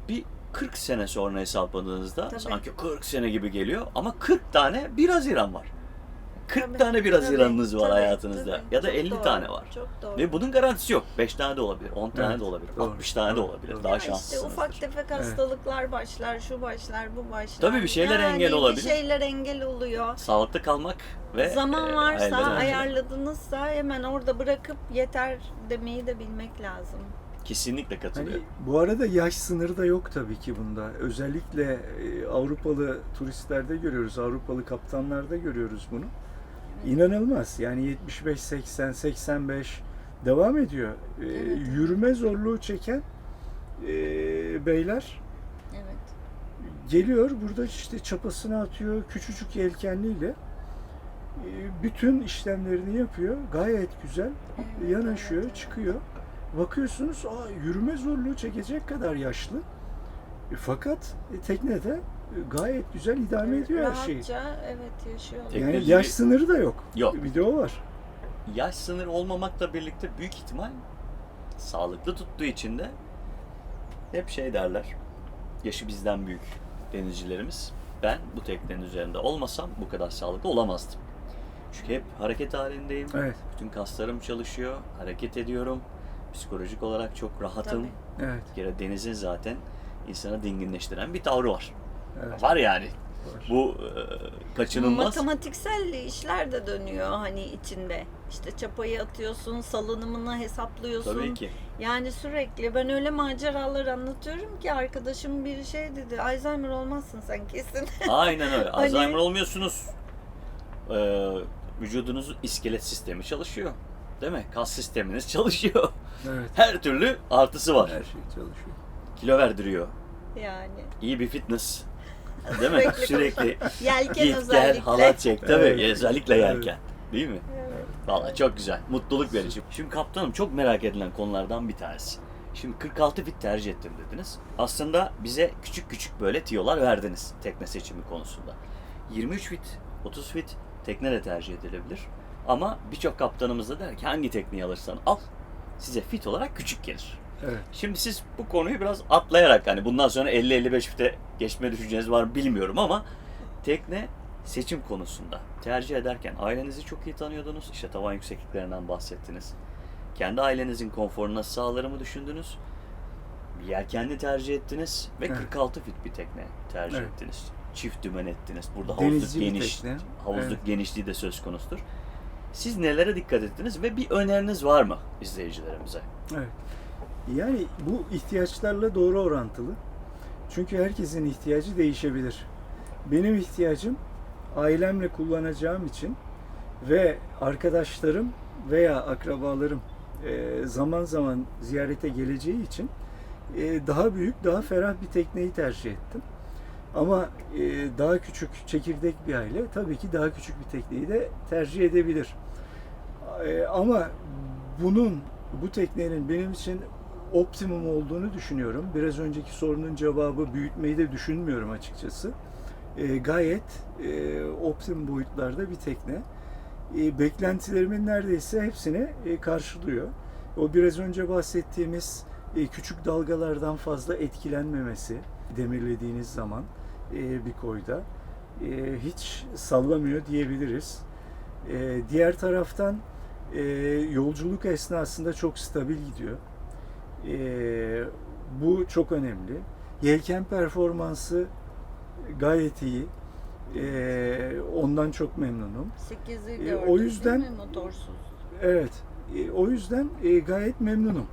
Bir 40 sene sonra hesapladığınızda Tabii. sanki 40 sene gibi geliyor ama 40 tane 1 Haziran var. 40 Tabii, tane 1 Haziran'ınız var tabii, hayatınızda. tabii. Ya da Çok 50 doğru, tane var. Çok doğru. Ve bunun garantisi yok. 5 tane de olabilir, 10 tane Evet, de olabilir, doğru, 60 tane de doğru, olabilir. doğru. Daha Ya işte şanslısınızdır. ufak tefek hastalıklar başlar, şu başlar, bu başlar. Tabii bir şeyler engel olabilir. Bir şeyler engel oluyor. Sağlıklı kalmak ve Zaman varsa, elden önce. ayarladınızsa hemen orada bırakıp yeter demeyi de bilmek lazım. Kesinlikle Hani katılıyorum. bu arada yaş sınırı da yok tabii ki bunda. Özellikle Avrupalı turistlerde görüyoruz, Avrupalı kaptanlarda görüyoruz bunu. İnanılmaz. Yani 75, 80, 85 devam ediyor. Evet. Yürüme zorluğu çeken beyler Evet. geliyor, burada işte çapasını atıyor, küçücük yelkenliyle bütün işlemlerini yapıyor. Gayet güzel. Evet, Yanaşıyor, evet. çıkıyor. Bakıyorsunuz, yürüme zorluğu çekecek kadar yaşlı. Fakat teknede gayet güzel idame ediyor her şeyi. Rahatça evet yaşıyor. Teknoloji- Yani yaş sınırı da yok. Yok. Bir de o var. Yaş sınırı olmamakla birlikte büyük ihtimal sağlıklı tuttuğu için de hep şey derler. Yaşı bizden büyük denizcilerimiz. Ben bu teknenin üzerinde olmasam bu kadar sağlıklı olamazdım. Çünkü hep hareket halindeyim. Evet, Bütün kaslarım çalışıyor. Hareket ediyorum. Psikolojik olarak çok rahatım. Tabii. evet, Bir kere denizin zaten insanı dinginleştiren bir tavrı var. evet. Var yani. Var. Bu kaçınılmaz. Matematiksel işler de dönüyor hani içinde. İşte çapayı atıyorsun, salınımını hesaplıyorsun. Tabii ki. Yani sürekli ben öyle maceralar anlatıyorum ki arkadaşım bir şey dedi. Alzheimer olmazsın sen kesin. Aynen öyle. Hani- Alzheimer olmuyorsunuz. Vücudunuzun iskelet sistemi çalışıyor. Değil mi? Kas sisteminiz çalışıyor. Evet. Her türlü artısı var. Her şey çalışıyor. Kilo verdiriyor. Yani. İyi bir fitness. Değil mi? Sürekli Sürekli Yelken git gel özellikle. halat çek. Tabii Evet. özellikle Evet. yelken. Değil mi? Evet. Vallahi çok güzel. Mutluluk verici. Şimdi kaptanım çok merak edilen konulardan bir tanesi. Şimdi 46 fit tercih ettim dediniz. Aslında bize küçük küçük böyle tiyolar verdiniz tekne seçimi konusunda. 23 fit, 30 fit tekne de tercih edilebilir. Ama birçok kaptanımız da der ki hangi tekneyi alırsan al size fit olarak küçük gelir. Evet. Şimdi siz bu konuyu biraz atlayarak hani bundan sonra 50-55 fite geçme düşünceniz var mı bilmiyorum ama tekne seçim konusunda tercih ederken ailenizi çok iyi tanıyordunuz. İşte tavan yüksekliklerinden bahsettiniz. Kendi ailenizin konforunu nasıl sağlarımı düşündünüz. Bir yelkenli tercih ettiniz ve Evet. 46 fit bir tekne tercih Evet. ettiniz. Çift dümen ettiniz. Burada Denizci bir geniş, tekne. havuzluk Evet. genişliği de söz konusudur. Siz nelere dikkat ettiniz ve bir öneriniz var mı izleyicilerimize? Evet. Yani bu ihtiyaçlarla doğru orantılı. Çünkü herkesin ihtiyacı değişebilir. Benim ihtiyacım ailemle kullanacağım için ve arkadaşlarım veya akrabalarım zaman zaman ziyarete geleceği için daha büyük, daha ferah bir tekneyi tercih ettim. Ama daha küçük, çekirdek bir aile tabii ki daha küçük bir tekneyi de tercih edebilir. Ama bu teknenin benim için optimum olduğunu düşünüyorum. Biraz önceki sorunun cevabı büyütmeyi de düşünmüyorum açıkçası. Gayet optimum boyutlarda bir tekne. Beklentilerimin neredeyse hepsini karşılıyor. O biraz önce bahsettiğimiz küçük dalgalardan fazla etkilenmemesi demirlediğiniz zaman bir koyda hiç sallamıyor diyebiliriz. Diğer taraftan yolculuk esnasında çok stabil gidiyor. Bu çok önemli. Yelken performansı gayet iyi. Ondan çok memnunum. 8'i O gördük yüzden- değil mi motorsuz? Evet. O yüzden gayet memnunum.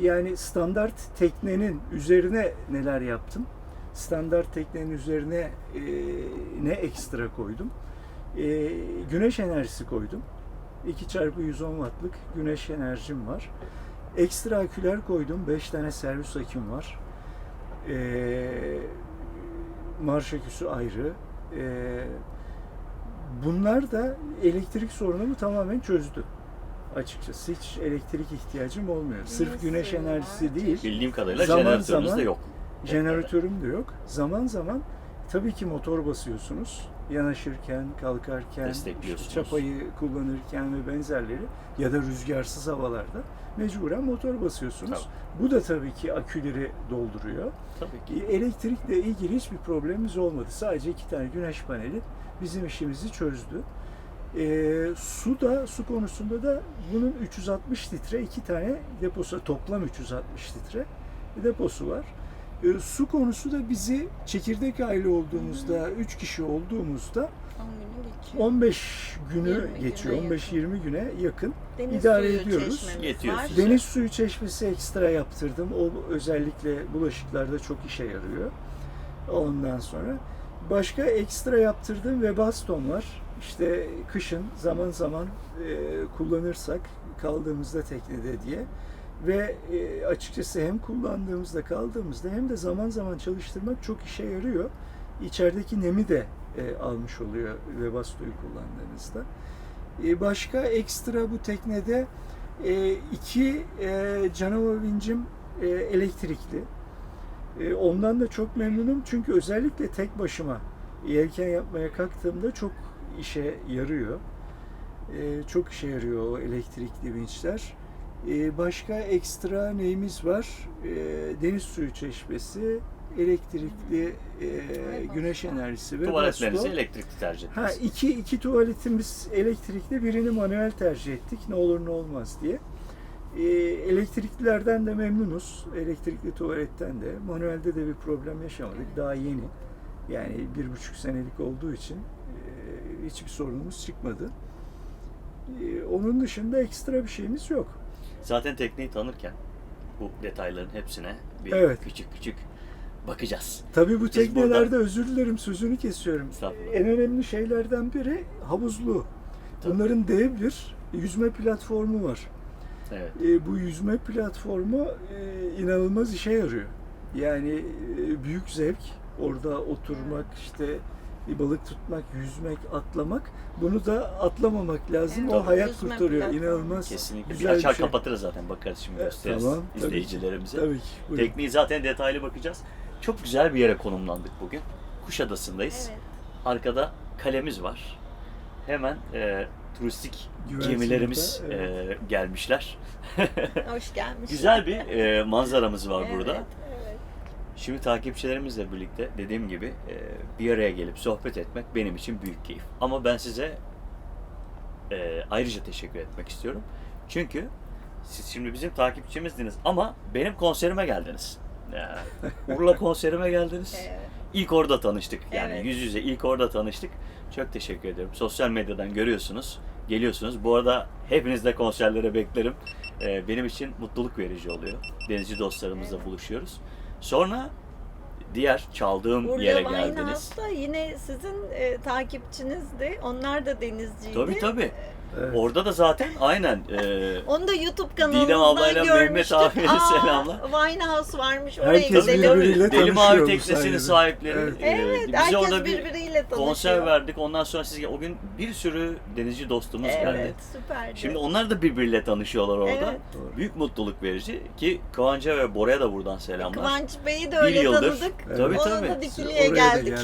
Yani standart teknenin üzerine neler yaptım? Standart teknenin üzerine ne ekstra koydum? Güneş enerjisi koydum. 2x110 wattlık güneş enerjim var. Ekstra aküler koydum. 5 tane servis aküm var. Marş aküsü ayrı. Bunlar da elektrik sorunumu tamamen çözdü. Açıkçası hiç elektrik ihtiyacım olmuyor. Sırf güneş Nasıl ya? enerjisi değil. Bildiğim kadarıyla Zaman jeneratörünüz zaman- de yok. Jeneratörüm de yok. Zaman zaman tabii ki motor basıyorsunuz. Yanaşırken, kalkarken, Destekliyorsunuz. işte çapayı kullanırken ve benzerleri ya da rüzgarsız havalarda mecburen motor basıyorsunuz. Bu da tabii ki aküleri dolduruyor. Tabii ki. Elektrikle ilgili hiçbir problemimiz olmadı. Sadece 2 tane güneş paneli bizim işimizi çözdü. Su konusunda da bunun 360 litre 2 tane deposu, toplam 360 litre deposu var. Su konusu da bizi çekirdek aile olduğumuzda, 3 kişi olduğumuzda 15 günü 20 güne geçiyor. yakın. 15-20 güne yakın Deniz idare suyu ediyoruz. çeşmemiz Yetiyor var. size. Deniz suyu çeşmesi ekstra yaptırdım. O özellikle bulaşıklarda çok işe yarıyor. Ondan sonra başka ekstra yaptırdığım Webasto var. İşte kışın zaman zaman kullanırsak kaldığımızda teknede diye ve açıkçası hem kullandığımızda kaldığımızda hem de zaman zaman çalıştırmak çok işe yarıyor. İçerideki nemi de almış oluyor Webasto'yu kullandığınızda. Başka ekstra bu teknede 2 Canova vincim elektrikli. Ondan da çok memnunum çünkü özellikle tek başıma yelken yapmaya kalktığımda çok işe yarıyor. Çok işe yarıyor o elektrikli vinçler. Başka ekstra neyimiz var? Deniz suyu çeşmesi, elektrikli güneş enerjisi ve Tuvaletlerinizi basto. elektrikli tercih Ha, ettiniz. iki tuvaletimiz elektrikli, birini manuel tercih ettik. Ne olur ne olmaz diye. Elektriklilerden de memnunuz. Elektrikli tuvaletten de. Manuelde de bir problem yaşamadık. Daha yeni. Yani 1,5 senelik olduğu için hiçbir sorunumuz çıkmadı. Onun dışında ekstra bir şeyimiz yok. Zaten tekneyi tanırken bu detayların hepsine bir Evet. küçük bakacağız. Tabii bu Biz teknelerde burada- özür dilerim sözünü kesiyorum. Estağfurullah. En önemli şeylerden biri havuzlu. Tabii. Bunların dev bir yüzme platformu var. Evet. Bu yüzme platformu inanılmaz işe yarıyor. Yani büyük zevk. Orada oturmak, işte bir balık tutmak, yüzmek, atlamak. Bunu da atlamamak lazım. Evet, o hayat yüzme kurtarıyor. platformu. İnanılmaz Kesinlikle. güzel Bir açar şey. kapatırız zaten. Bakarız şimdi gösteririz Tamam, tabii ki. izleyicilerimize. Tabii ki. Buyurun. Tekneyi zaten detaylı bakacağız. Çok güzel bir yere konumlandık bugün. Kuşadası'ndayız. Evet. Arkada kalemiz var. Hemen turistik Güvensin gemilerimiz burada, evet. gelmişler. Hoş gelmiş. Güzel bir manzaramız var burada. Evet, evet. Şimdi takipçilerimizle birlikte dediğim gibi bir araya gelip sohbet etmek benim için büyük keyif. Ama ben size ayrıca teşekkür etmek istiyorum. Çünkü siz şimdi bizim takipçimizdiniz ama benim konserime geldiniz. Urla konserime geldiniz. Evet. İlk orada tanıştık. Yani Evet. yüz yüze ilk orada tanıştık. Çok teşekkür ederim. Sosyal medyadan görüyorsunuz, geliyorsunuz. Bu arada hepiniz de konserlere beklerim. Benim için mutluluk verici oluyor. Denizci dostlarımızla Evet. buluşuyoruz. Sonra diğer çaldığım Urla yere Winehouse geldiniz. da yine sizin takipçinizdi. Onlar da denizciydi. Tabii. Evet. Orada da zaten aynen Onu da YouTube Didem kanalımızdan ablayla Mehmet görmüştük. abiye selamlar. Winehouse varmış. Oraya Herkes gidelim. birbiriyle Deli Mavi tanışıyor bu Teknesi'nin sayede. sahipleri. Evet. Evet, Biz herkes orada bir birbiriyle tanışıyor. konser verdik. Ondan sonra o gün bir sürü denizci dostumuz Evet, geldi. süperdi. Şimdi onlar da birbiriyle tanışıyorlar orada. Evet. Doğru. Büyük mutluluk verici ki Kıvanç'a ve Bora'ya da buradan selamlar. Kıvanç Bey'i de Bir öyle yıldır. tanıdık. Tabii, Ona tabii. da Dikili'ye Oraya da geldik.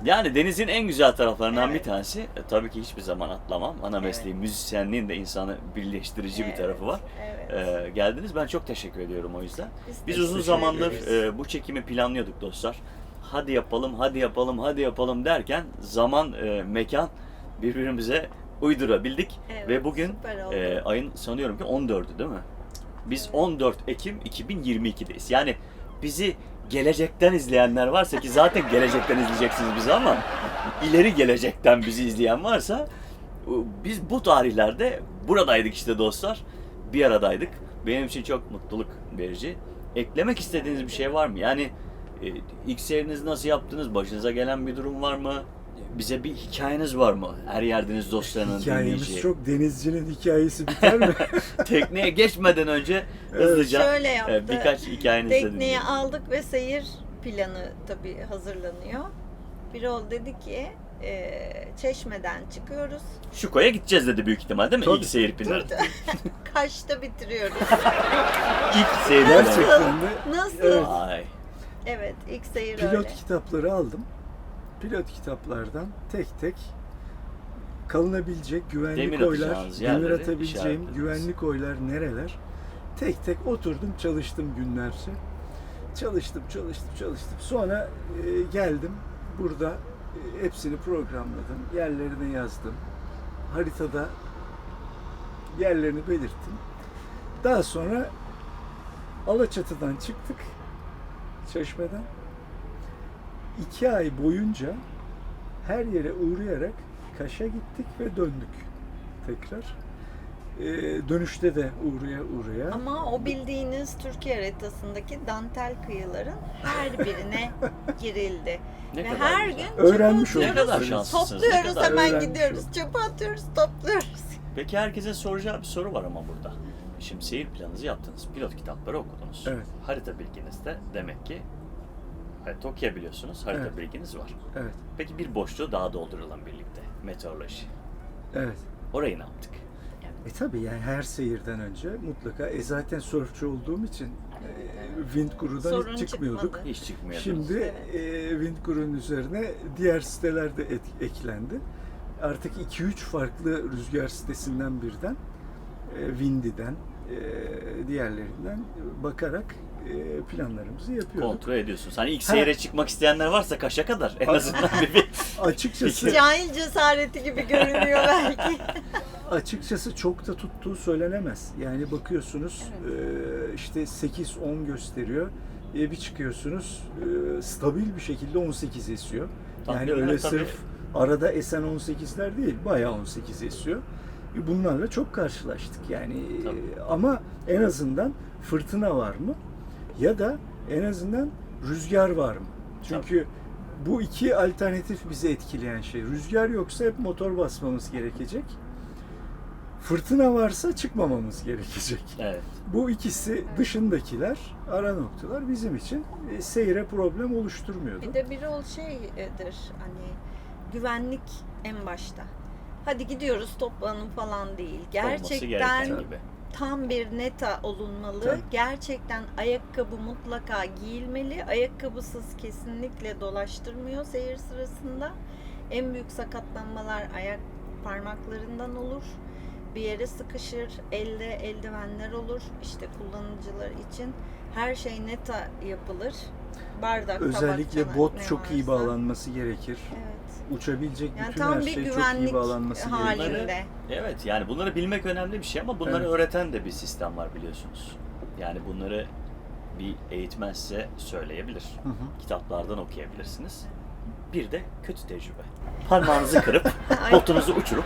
Yani denizin en güzel taraflarından Evet. bir tanesi tabii ki hiçbir zaman atlamam. Ana Evet. mesleği müzisyenliğin de insanı birleştirici bir Evet, tarafı var. Evet. Geldiniz. Ben çok teşekkür ediyorum o yüzden. Biz de uzun teşekkür zamandır ederiz. bu çekimi planlıyorduk dostlar. Hadi yapalım derken zaman, mekan birbirimize uydurabildik. Evet, Ve bugün süper oldu. ayın sanıyorum ki 14'ü değil mi? Biz 14 Ekim 2022'deyiz. Yani bizi gelecekten izleyenler varsa ki zaten gelecekten izleyeceksiniz bizi ama ileri gelecekten bizi izleyen varsa biz bu tarihlerde buradaydık işte dostlar. Bir aradaydık. Benim için çok mutluluk verici. Eklemek istediğiniz bir şey var mı? Yani ilk serinizi nasıl yaptınız? Başınıza gelen bir durum var mı? Bize bir hikayeniz var mı? Her yerdeniz dostlarının Hikayemiz dinleyeceği. çok, denizcinin hikayesi biter mi? Tekneye geçmeden önce hızlıca Şöyle yaptı. birkaç hikayenizi de Tekneyi dinleyelim. aldık ve seyir planı tabii hazırlanıyor. Birol dedi ki Çeşme'den çıkıyoruz. Şuko'ya gideceğiz dedi büyük ihtimal değil mi? Tabii. İlk seyir planı. Kaçta bitiriyoruz? İlk seyir planı. Gerçekten de Nasıl? Evet. Vay. Evet, ilk seyir pilot öyle. kitapları aldım. pilot kitaplardan tek tek kalınabilecek güvenlik Demir oylar, atacağınız demir yerleri atabileceğim işaretlediniz. güvenlik oylar nereler? Tek tek oturdum, çalıştım günlerce. Çalıştım. Sonra geldim. Burada hepsini programladım. Yerlerini yazdım. Haritada yerlerini belirttim. Daha sonra Alaçatı'dan çıktık. Çeşme'den. 2 ay boyunca her yere uğrayarak Kaş'a gittik ve döndük tekrar. Dönüşte de uğraya. Ama o bildiğiniz Türkiye haritasındaki dantel kıyıların her birine girildi. Ne Ve kadar her güzel. gün Öğrenmiş çöpe Ne olduk. kadar atıyoruz, şanslısınız. topluyoruz, Ne kadar hemen öğrenmiş gidiyoruz, olduk. çöpe atıyoruz, topluyoruz. Peki herkesin soracağı bir soru var ama burada. Şimdi seyir planınızı yaptınız, pilot kitapları okudunuz. Evet. Harita bilginiz de demek ki harita okuyabiliyorsunuz, harita Evet. bilginiz var. Evet. Peki bir boşluğu daha dolduralım birlikte, meteoroloji. Evet. Orayı ne yaptık? Tabii yani her seyirden önce mutlaka zaten sörfçü olduğum için Windguru'dan Sorun hiç çıkmıyorduk. çıkmadı. Hiç çıkmıyordunuz. Şimdi Windguru'nun üzerine diğer siteler de eklendi. Artık 2-3 farklı rüzgar sitesinden birden Windy'den diğerlerinden bakarak planlarımızı yapıyorduk. Kontrol ediyorsunuz. Hani ilk seyre çıkmak isteyenler varsa Kaş'a kadar en azından Açıkçası Cahil cesareti gibi görünüyor belki. Açıkçası çok da tuttuğu söylenemez. Yani bakıyorsunuz işte 8-10 gösteriyor. Bir çıkıyorsunuz stabil bir şekilde 18 esiyor. Tabii, Yani öyle tabii. sırf arada esen 18'ler değil, bayağı 18 esiyor. Bunlarla çok karşılaştık yani. Tabii. Ama en azından fırtına var mı? Ya da en azından rüzgar var mı? Çünkü bu iki alternatif bizi etkileyen şey. Rüzgar yoksa hep motor basmamız gerekecek. Fırtına varsa çıkmamamız gerekecek. Evet. Bu ikisi dışındakiler, ara noktalar bizim için seyre problem oluşturmuyordu. Bir de bir ol şeydir hani güvenlik en başta. Hadi gidiyoruz toplanın falan değil. Olması gereken Gerçekten gibi. tam bir neta olunmalı. Tabii. Gerçekten ayakkabı mutlaka giyilmeli. Ayakkabısız kesinlikle dolaştırmıyor seyir sırasında. En büyük sakatlanmalar ayak parmaklarından olur. Bir yere sıkışır, elde eldivenler olur. İşte kullanıcılar için her şey neta yapılır. Bardak, Özellikle tabak, bot çanak, ne çok iyi varsa. bağlanması gerekir. Evet. Uçabilecek Yani bütün tam her bir şey çok iyi güvenlik bağlanması gerekir. halinde. Evet, yani bunları bilmek önemli bir şey ama bunları Evet. öğreten de bir sistem var biliyorsunuz. Yani bunları bir eğitmen size söyleyebilir. Hı hı. Kitaplardan okuyabilirsiniz. Bir de kötü tecrübe. Parmağınızı kırıp, Ay. botunuzu uçurup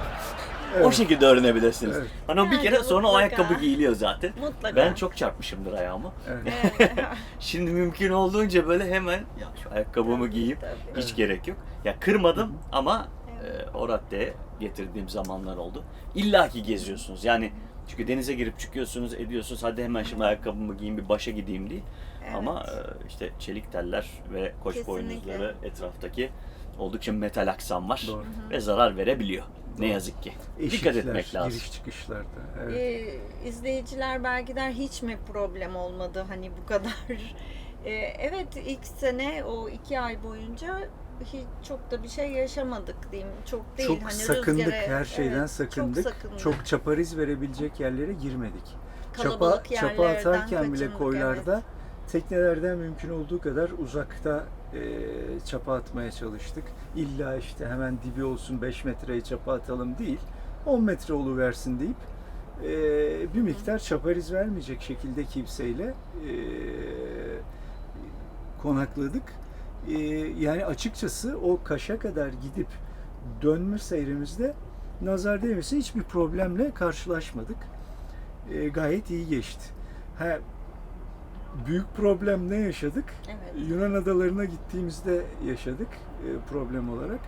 o Evet. şekilde öğrenebilirsiniz. Evet. Hani o bir Yani kere sonra o mutlaka. ayakkabı giyiliyor zaten. Mutlaka. Ben çok çarpmışımdır ayağımı. Evet. Evet. Şimdi mümkün olduğunca böyle hemen ya şu ayakkabımı giyeyim. Tabii. Hiç gerek yok. Ya kırmadım ama Evet. o raddeye getirdiğim zamanlar oldu. İlla ki geziyorsunuz. Yani çünkü denize girip çıkıyorsunuz, ediyorsunuz. Hadi hemen şimdi ayakkabımı giyeyim, bir başa gideyim diye. Evet. Ama işte çelik teller ve koç Kesinlikle. boynuzları etraftaki oldukça metal aksam var Doğru. ve zarar verebiliyor. Ne Doğru. yazık ki. Eşikler, Dikkat etmek lazım. giriş çıkışlarda. Evet. İzleyiciler belki der hiç mi problem olmadı hani bu kadar. Evet ilk sene o 2 ay boyunca hiç çok da bir şey yaşamadık diyeyim. Çok değil. Çok hani sakındık, rüzgara- her şeyden evet, sakındık. Çok sakındık. Çok çapariz verebilecek yerlere girmedik. Kalabalık Çapa yerlerden atarken bile kaçındık, koylarda evet. teknelerden mümkün olduğu kadar uzakta çapa atmaya çalıştık. İlla işte hemen dibi olsun 5 metreye çapa atalım değil. 10 metre oluversin deyip bir miktar çapariz vermeyecek şekilde kimseyle konakladık. Yani açıkçası o Kaş'a kadar gidip dönme seyrimizde nazar değmesin hiçbir problemle karşılaşmadık. Gayet iyi geçti. Büyük problem ne yaşadık? Evet. Yunan adalarına gittiğimizde yaşadık problem olarak.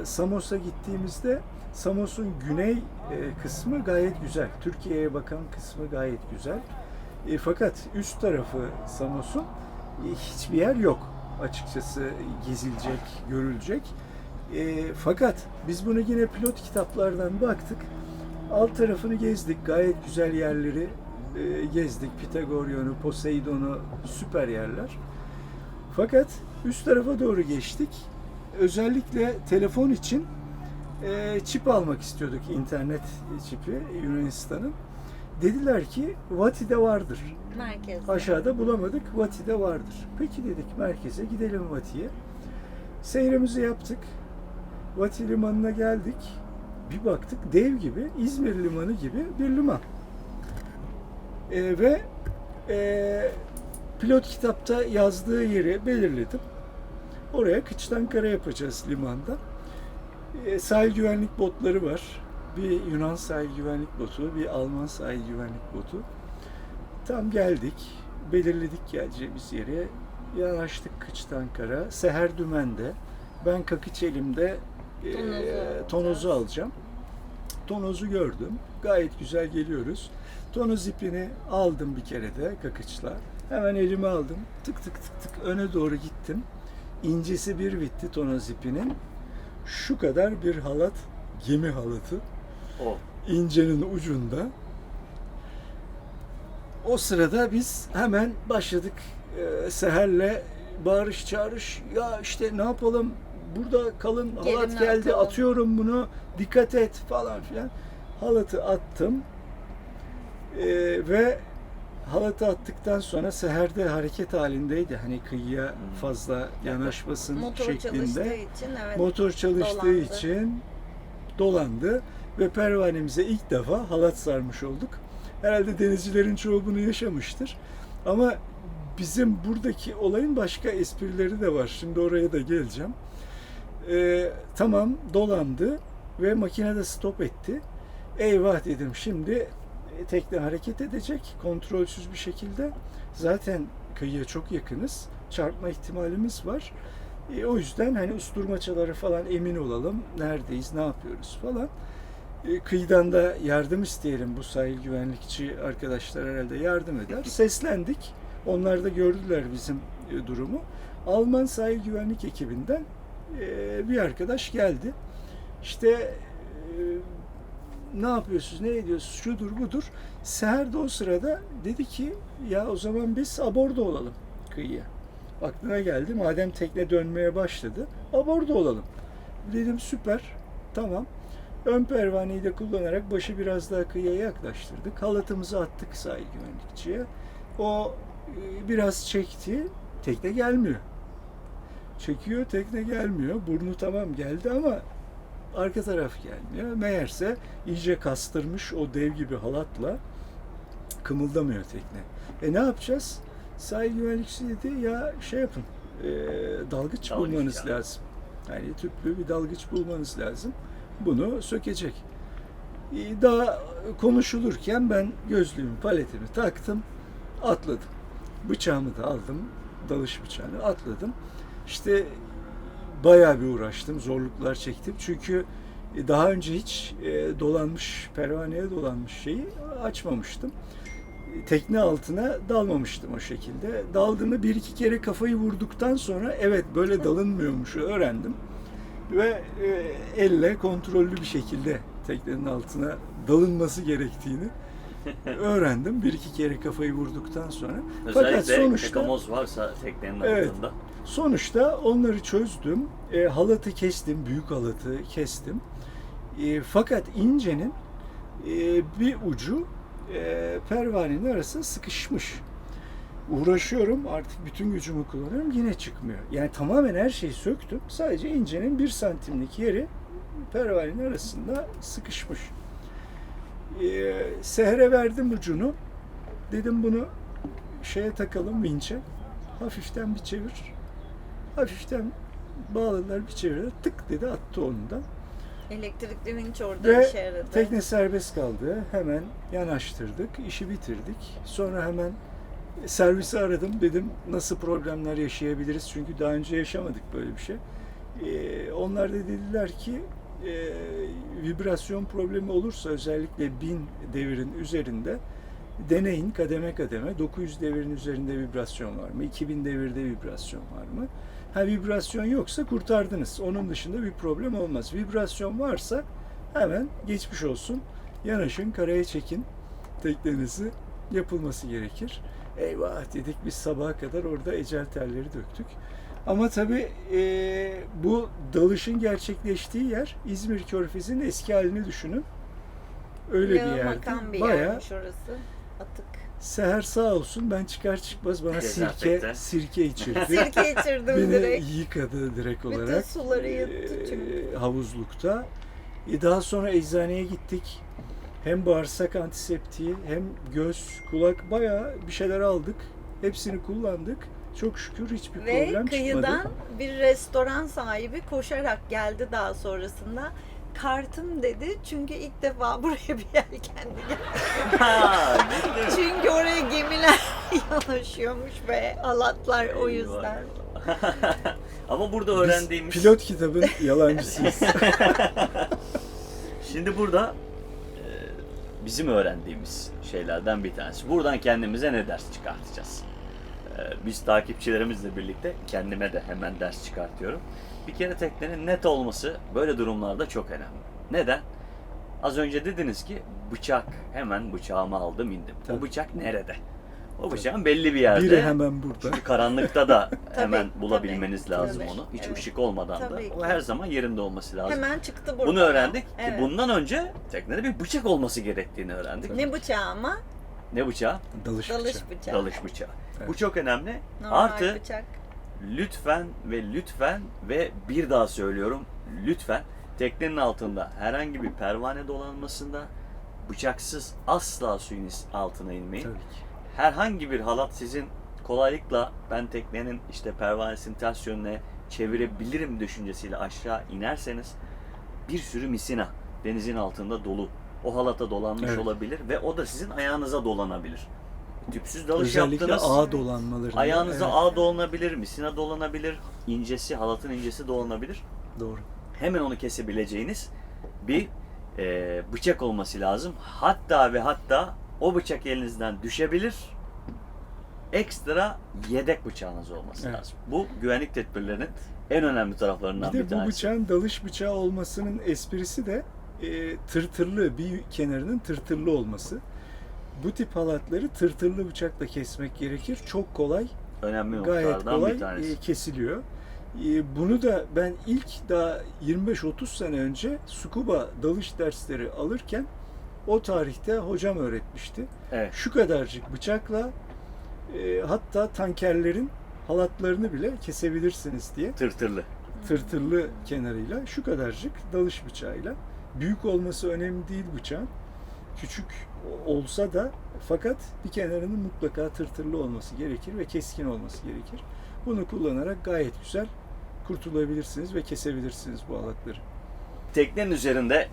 Samos'a gittiğimizde Samos'un güney kısmı gayet güzel. Türkiye'ye bakan kısmı gayet güzel. Fakat üst tarafı Samos'un hiçbir yer yok açıkçası gezilecek, görülecek. Fakat biz bunu yine pilot kitaplardan baktık. Alt tarafını gezdik. Gayet güzel yerleri gezdik. Pitagorion'u, Poseidon'u süper yerler. Fakat üst tarafa doğru geçtik. özellikle telefon için çip almak istiyorduk, internet çipi Yunanistan'ın. Dediler ki Vati'de vardır. Merkezde. Aşağıda bulamadık, Vati'de vardır. Peki dedik, merkeze gidelim Vati'ye. Seyrimizi yaptık. Vati limanına geldik. Bir baktık dev gibi, İzmir limanı gibi bir liman. Ve pilot kitapta yazdığı yeri belirledim. Oraya kıçtan kara yapacağız limanda. Sahil güvenlik botları var. Bir Yunan sahil güvenlik botu, bir Alman sahil güvenlik botu. Tam geldik, belirledik geleceğimiz yere. Yanaştık kıçtan kara. Seher dümende. Ben kakıç elimde tonozu alacağım. Tonozu gördüm. Gayet güzel geliyoruz. Tonoz ipini aldım bir kere de kakıçla. Hemen elime aldım. Tık tık tık tık öne doğru gittim. İncesi bir bitti tonoz ipinin. Şu kadar bir halat, gemi halatı. O. İncenin ucunda. O sırada biz hemen başladık Seher'le bağırış çağırış. Ya işte ne yapalım? Burada kalın halat Gelin geldi. atalım. Atıyorum bunu. Dikkat et falan filan. Halatı attım. Ve halatı attıktan sonra Seher de hareket halindeydi. Hani kıyıya fazla yanaşmasın Motor çalıştığı şeklinde. için evet. Motor çalıştığı dolandı. için dolandı ve pervanemize ilk defa halat sarmış olduk. Herhalde denizcilerin çoğu bunu yaşamıştır. Ama bizim buradaki olayın başka esprileri de var. Şimdi oraya da geleceğim. Tamam, dolandı ve makine de stop etti. Eyvah dedim, şimdi tekne hareket edecek kontrolsüz bir şekilde. Zaten kıyıya çok yakınız. Çarpma ihtimalimiz var. O yüzden hani usturmaçaları falan emin olalım. Neredeyiz, ne yapıyoruz falan. Kıyıdan da yardım isteyelim. Bu sahil güvenlikçi arkadaşlar herhalde yardım eder. Seslendik. Onlar da gördüler bizim durumu. Alman sahil güvenlik ekibinden bir arkadaş geldi. İşte ne yapıyorsunuz, ne ediyorsunuz, şudur budur. Seher de o sırada dedi ki ya o zaman biz aborda olalım kıyıya. Aklına geldi, madem tekne dönmeye başladı, aborda olalım. Dedim süper, tamam. Ön pervaneyi de kullanarak başı biraz daha kıyıya yaklaştırdık. Halatımızı attık sahil güvenlikçiye. O biraz çekti, tekne gelmiyor. Çekiyor, tekne gelmiyor. Burnu tamam geldi ama arka taraf gelmiyor. Meğerse iyice kastırmış o dev gibi halatla, kımıldamıyor tekne. Ne yapacağız? Sahil güvenlikçisi dedi ya şey yapın, dalgıç bulmanız yani. lazım. Yani tüplü bir dalgıç bulmanız lazım. Bunu sökecek. Daha konuşulurken ben gözlüğümü, paletimi taktım, atladım. Bıçağımı da aldım, dalış bıçağını atladım. İşte bayağı bir uğraştım, zorluklar çektim. Çünkü daha önce hiç dolanmış, pervaneye dolanmış şeyi açmamıştım. Tekne altına dalmamıştım o şekilde. Daldığımda bir iki kere kafayı vurduktan sonra evet böyle dalınmıyormuş öğrendim. Ve elle kontrollü bir şekilde teknenin altına dalınması gerektiğini öğrendim. Bir iki kere kafayı vurduktan sonra. Fakat Özellikle tekamoz varsa teknenin Evet. altında. Sonuçta onları çözdüm. Halatı kestim, büyük halatı kestim. Fakat incenin bir ucu pervanenin arasına sıkışmış. Uğraşıyorum, artık bütün gücümü kullanıyorum, yine çıkmıyor. Yani tamamen her şeyi söktüm. Sadece incenin 1 santimlik yeri pervanenin arasında sıkışmış. Seher'e verdim ucunu. Dedim bunu şeye takalım, vinçe. Hafiften bir çevir. Hafiften bağladılar, bir çevirdi. Tık dedi, attı onu da. Elektrikli vinç orada Ve işe yaradı. tekne serbest kaldı. Hemen yanaştırdık, işi bitirdik. Sonra hemen servisi aradım. Dedim nasıl problemler yaşayabiliriz? Çünkü daha önce yaşamadık böyle bir şey. Onlar da dediler ki vibrasyon problemi olursa özellikle 1000 devirin üzerinde deneyin kademe kademe. 900 devirin üzerinde vibrasyon var mı? 2000 devirde vibrasyon var mı? Vibrasyon yoksa kurtardınız. Onun dışında bir problem olmaz. Vibrasyon varsa hemen geçmiş olsun. Yanaşın, karaya çekin teknenizi, yapılması gerekir. Eyvah dedik, biz sabaha kadar orada ecel terleri döktük. Ama tabii bu dalışın gerçekleştiği yer İzmir Körfezi'nin eski halini düşünün. Öyle bir Yağı yerdi. makan bir Bayağı yermiş orası. Atık. Seher sağ olsun, ben çıkar çıkmaz bana Dezenfekte. sirke içirdi. Sirke içirdim Beni direkt. yıkadı direkt Bütün olarak. suları yuttu çünkü. Havuzlukta. Daha sonra eczaneye gittik. Hem bağırsak antiseptiği hem göz, kulak bayağı bir şeyler aldık. Hepsini kullandık. Çok şükür hiçbir Ve problem kıyıdan çıkmadı. bir restoran sahibi koşarak geldi daha sonrasında. Kartım dedi çünkü ilk defa buraya bir yelkenli geldi. Ha, ciddi mi? Çünkü oraya gemiler yanaşıyormuş ve halatlar o yüzden. Ama burada Biz öğrendiğimiz... pilot kitabın yalancısıyız. Şimdi burada bizim öğrendiğimiz şeylerden bir tanesi. Buradan kendimize ne ders çıkartacağız? Biz takipçilerimizle birlikte kendime de hemen ders çıkartıyorum. Bir kere teknenin net olması böyle durumlarda çok önemli. Neden? Az önce dediniz ki bıçak, hemen bıçağımı aldım indim. Tabii. O bıçak nerede? O bıçağın belli bir yerde. Biri hemen burada. Çünkü karanlıkta da hemen Tabii, bulabilmeniz tabii, lazım tabii. onu. Hiç Evet. ışık olmadan Tabii da. ki. O her zaman yerinde olması lazım. Hemen çıktı burada. Bunu öğrendik ki Evet. bundan önce teknede bir bıçak olması gerektiğini öğrendik. Ne bıçağı ama? Ne bıçağı? Dalış Dalış bıçağı. bıçağı. Dalış bıçağı. Evet. Bu çok önemli. Normal Artı bıçak. lütfen ve bir daha söylüyorum lütfen teknenin altında herhangi bir pervane dolanmasında bıçaksız asla suyun altına inmeyin. Tabii ki. Herhangi bir halat sizin kolaylıkla ben teknenin işte pervanesini ters yönüne çevirebilirim düşüncesiyle aşağı inerseniz bir sürü misina denizin altında dolu. O halata dolanmış Evet. olabilir ve o da sizin ayağınıza dolanabilir. Tüpsüz dalış Özellikle yaptınız. ağ dolanmaları. Ayağınıza Evet, ağ dolanabilir, misina dolanabilir, incesi, halatın incesi dolanabilir. doğru. Hemen onu kesebileceğiniz bir bıçak olması lazım. Hatta ve hatta o bıçak elinizden düşebilir. Ekstra yedek bıçağınız olması Evet. lazım. Bu güvenlik tedbirlerinin en önemli taraflarından Bir bir de bu tanesi. bıçağın dalış bıçağı olmasının esprisi de tırtırlı, bir kenarının tırtırlı olması. Bu tip halatları tırtırlı bıçakla kesmek gerekir. Çok kolay, Önemli gayet noktalardan kolay bir tanesi. kesiliyor. Bunu da ben ilk daha 25-30 sene önce scuba dalış dersleri alırken o tarihte hocam öğretmişti. Evet. Şu kadarcık bıçakla hatta tankerlerin halatlarını bile kesebilirsiniz diye. Tırtırlı. Tırtırlı kenarıyla şu kadarcık dalış bıçağıyla. Büyük olması önemli değil bıçağın. Küçük olsa da fakat bir kenarının mutlaka tırtırlı olması gerekir ve keskin olması gerekir. Bunu kullanarak gayet güzel kurtulabilirsiniz ve kesebilirsiniz bu halatları. Teknenin üzerinde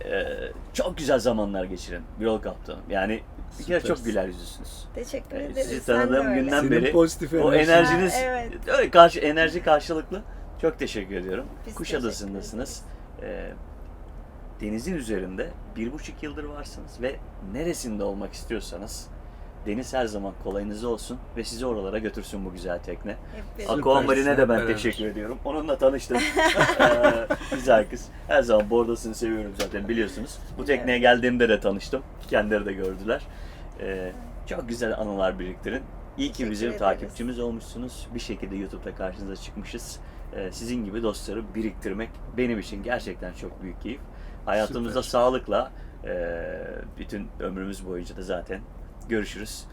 çok güzel zamanlar geçirin Birol Kaptanım. Yani bir kere çok Süpersin. güler yüzlüsünüz. Teşekkür Sizi ederiz. Sen de tanıdığım öyle. günden Senin beri pozitif o enerjin. enerjiniz Ha, evet. öyle enerji karşılıklı. Çok teşekkür ediyorum. Biz Kuşadası'ndasınız. Denizin üzerinde 1,5 yıldır varsınız ve neresinde olmak istiyorsanız deniz her zaman kolayınıza olsun ve sizi oralara götürsün bu güzel tekne. Hep Süper. birlikte. Aquamarine'e de ben Beraber. teşekkür ediyorum. Onunla tanıştım. Güzel kız. Her zaman bordasını seviyorum zaten biliyorsunuz. Bu tekneye geldiğimde de tanıştım. Kendileri de gördüler. Çok güzel anılar biriktirin. İyi ki Teşekkür bizim ederiz. takipçimiz olmuşsunuz. Bir şekilde YouTube'da karşınıza çıkmışız. Sizin gibi dostları biriktirmek benim için gerçekten çok büyük keyif. Hayatımızda Süper. sağlıkla bütün ömrümüz boyunca da zaten görüşürüz.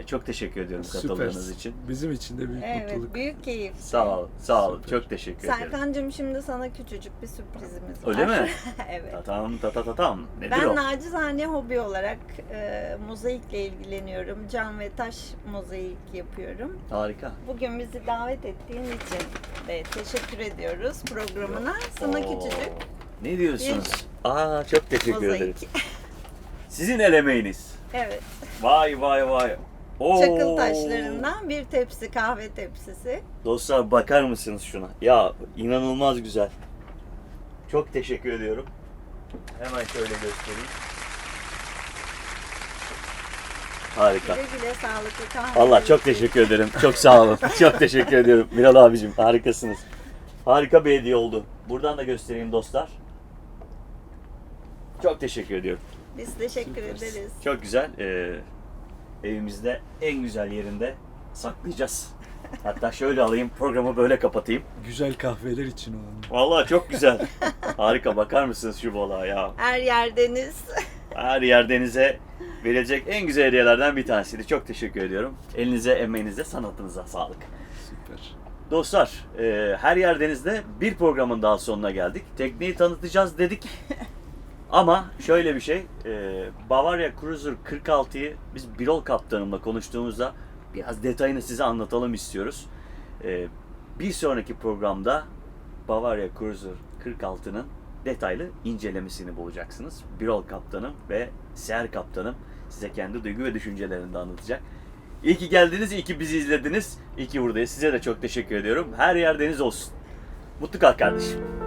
Çok teşekkür ediyorum katıldığınız Süpersin. için. Bizim için de büyük Evet, mutluluk. büyük keyif. Sağ olun, sağ olun. Süper. Çok teşekkür ederim. Serkan'cığım şimdi sana küçücük bir sürprizimiz var. Öyle mi? Evet. Tatam tatatam. Nedir Ben o? nacizane hobi olarak mozaikle ilgileniyorum. Cam ve taş mozaik yapıyorum. Harika. Bugün bizi davet ettiğin için de teşekkür ediyoruz programına. Sana Oo, küçücük Ne diyorsunuz? Aa çok teşekkür ederim. mozaik. Sizin el emeğiniz. Evet. Vay vay vay. Oo. Çakıl taşlarından bir tepsi, kahve tepsisi. Dostlar bakar mısınız şuna? Ya inanılmaz güzel. Çok teşekkür ediyorum. Hemen şöyle göstereyim. Harika. Güle güle sağlıklı kahve. Allah çok teşekkür ederim. Çok sağ olun. Çok teşekkür ediyorum. Bilal abicim harikasınız. Harika bir hediye oldu. Buradan da göstereyim dostlar. Çok teşekkür ediyorum. Biz teşekkür Süpersin. ederiz. Çok güzel. Evimizde en güzel yerinde saklayacağız. Hatta şöyle alayım, programı böyle kapatayım. Güzel kahveler için olan. Vallahi çok güzel. Harika, bakar mısınız şu balığa ya? Her yer deniz. Her yer denize verilecek en güzel hediyelerden bir tanesiydi. Çok teşekkür ediyorum. Elinize, emeğinize, sanatınıza sağlık. Süper. Dostlar, Her Yer Deniz'de bir programın daha sonuna geldik. Tekneyi tanıtacağız dedik. Ama şöyle bir şey, Bavaria Cruiser 46'yı biz Birol kaptanımla konuştuğumuzda biraz detayını size anlatalım istiyoruz. Bir sonraki programda Bavaria Cruiser 46'nın detaylı incelemesini bulacaksınız. Birol kaptanım ve Seher kaptanım size kendi duygu ve düşüncelerini de anlatacak. İyi ki geldiniz, iyi ki bizi izlediniz, iyi ki buradayız. Size de çok teşekkür ediyorum. Her yer deniz olsun. Mutlu kal kardeşim.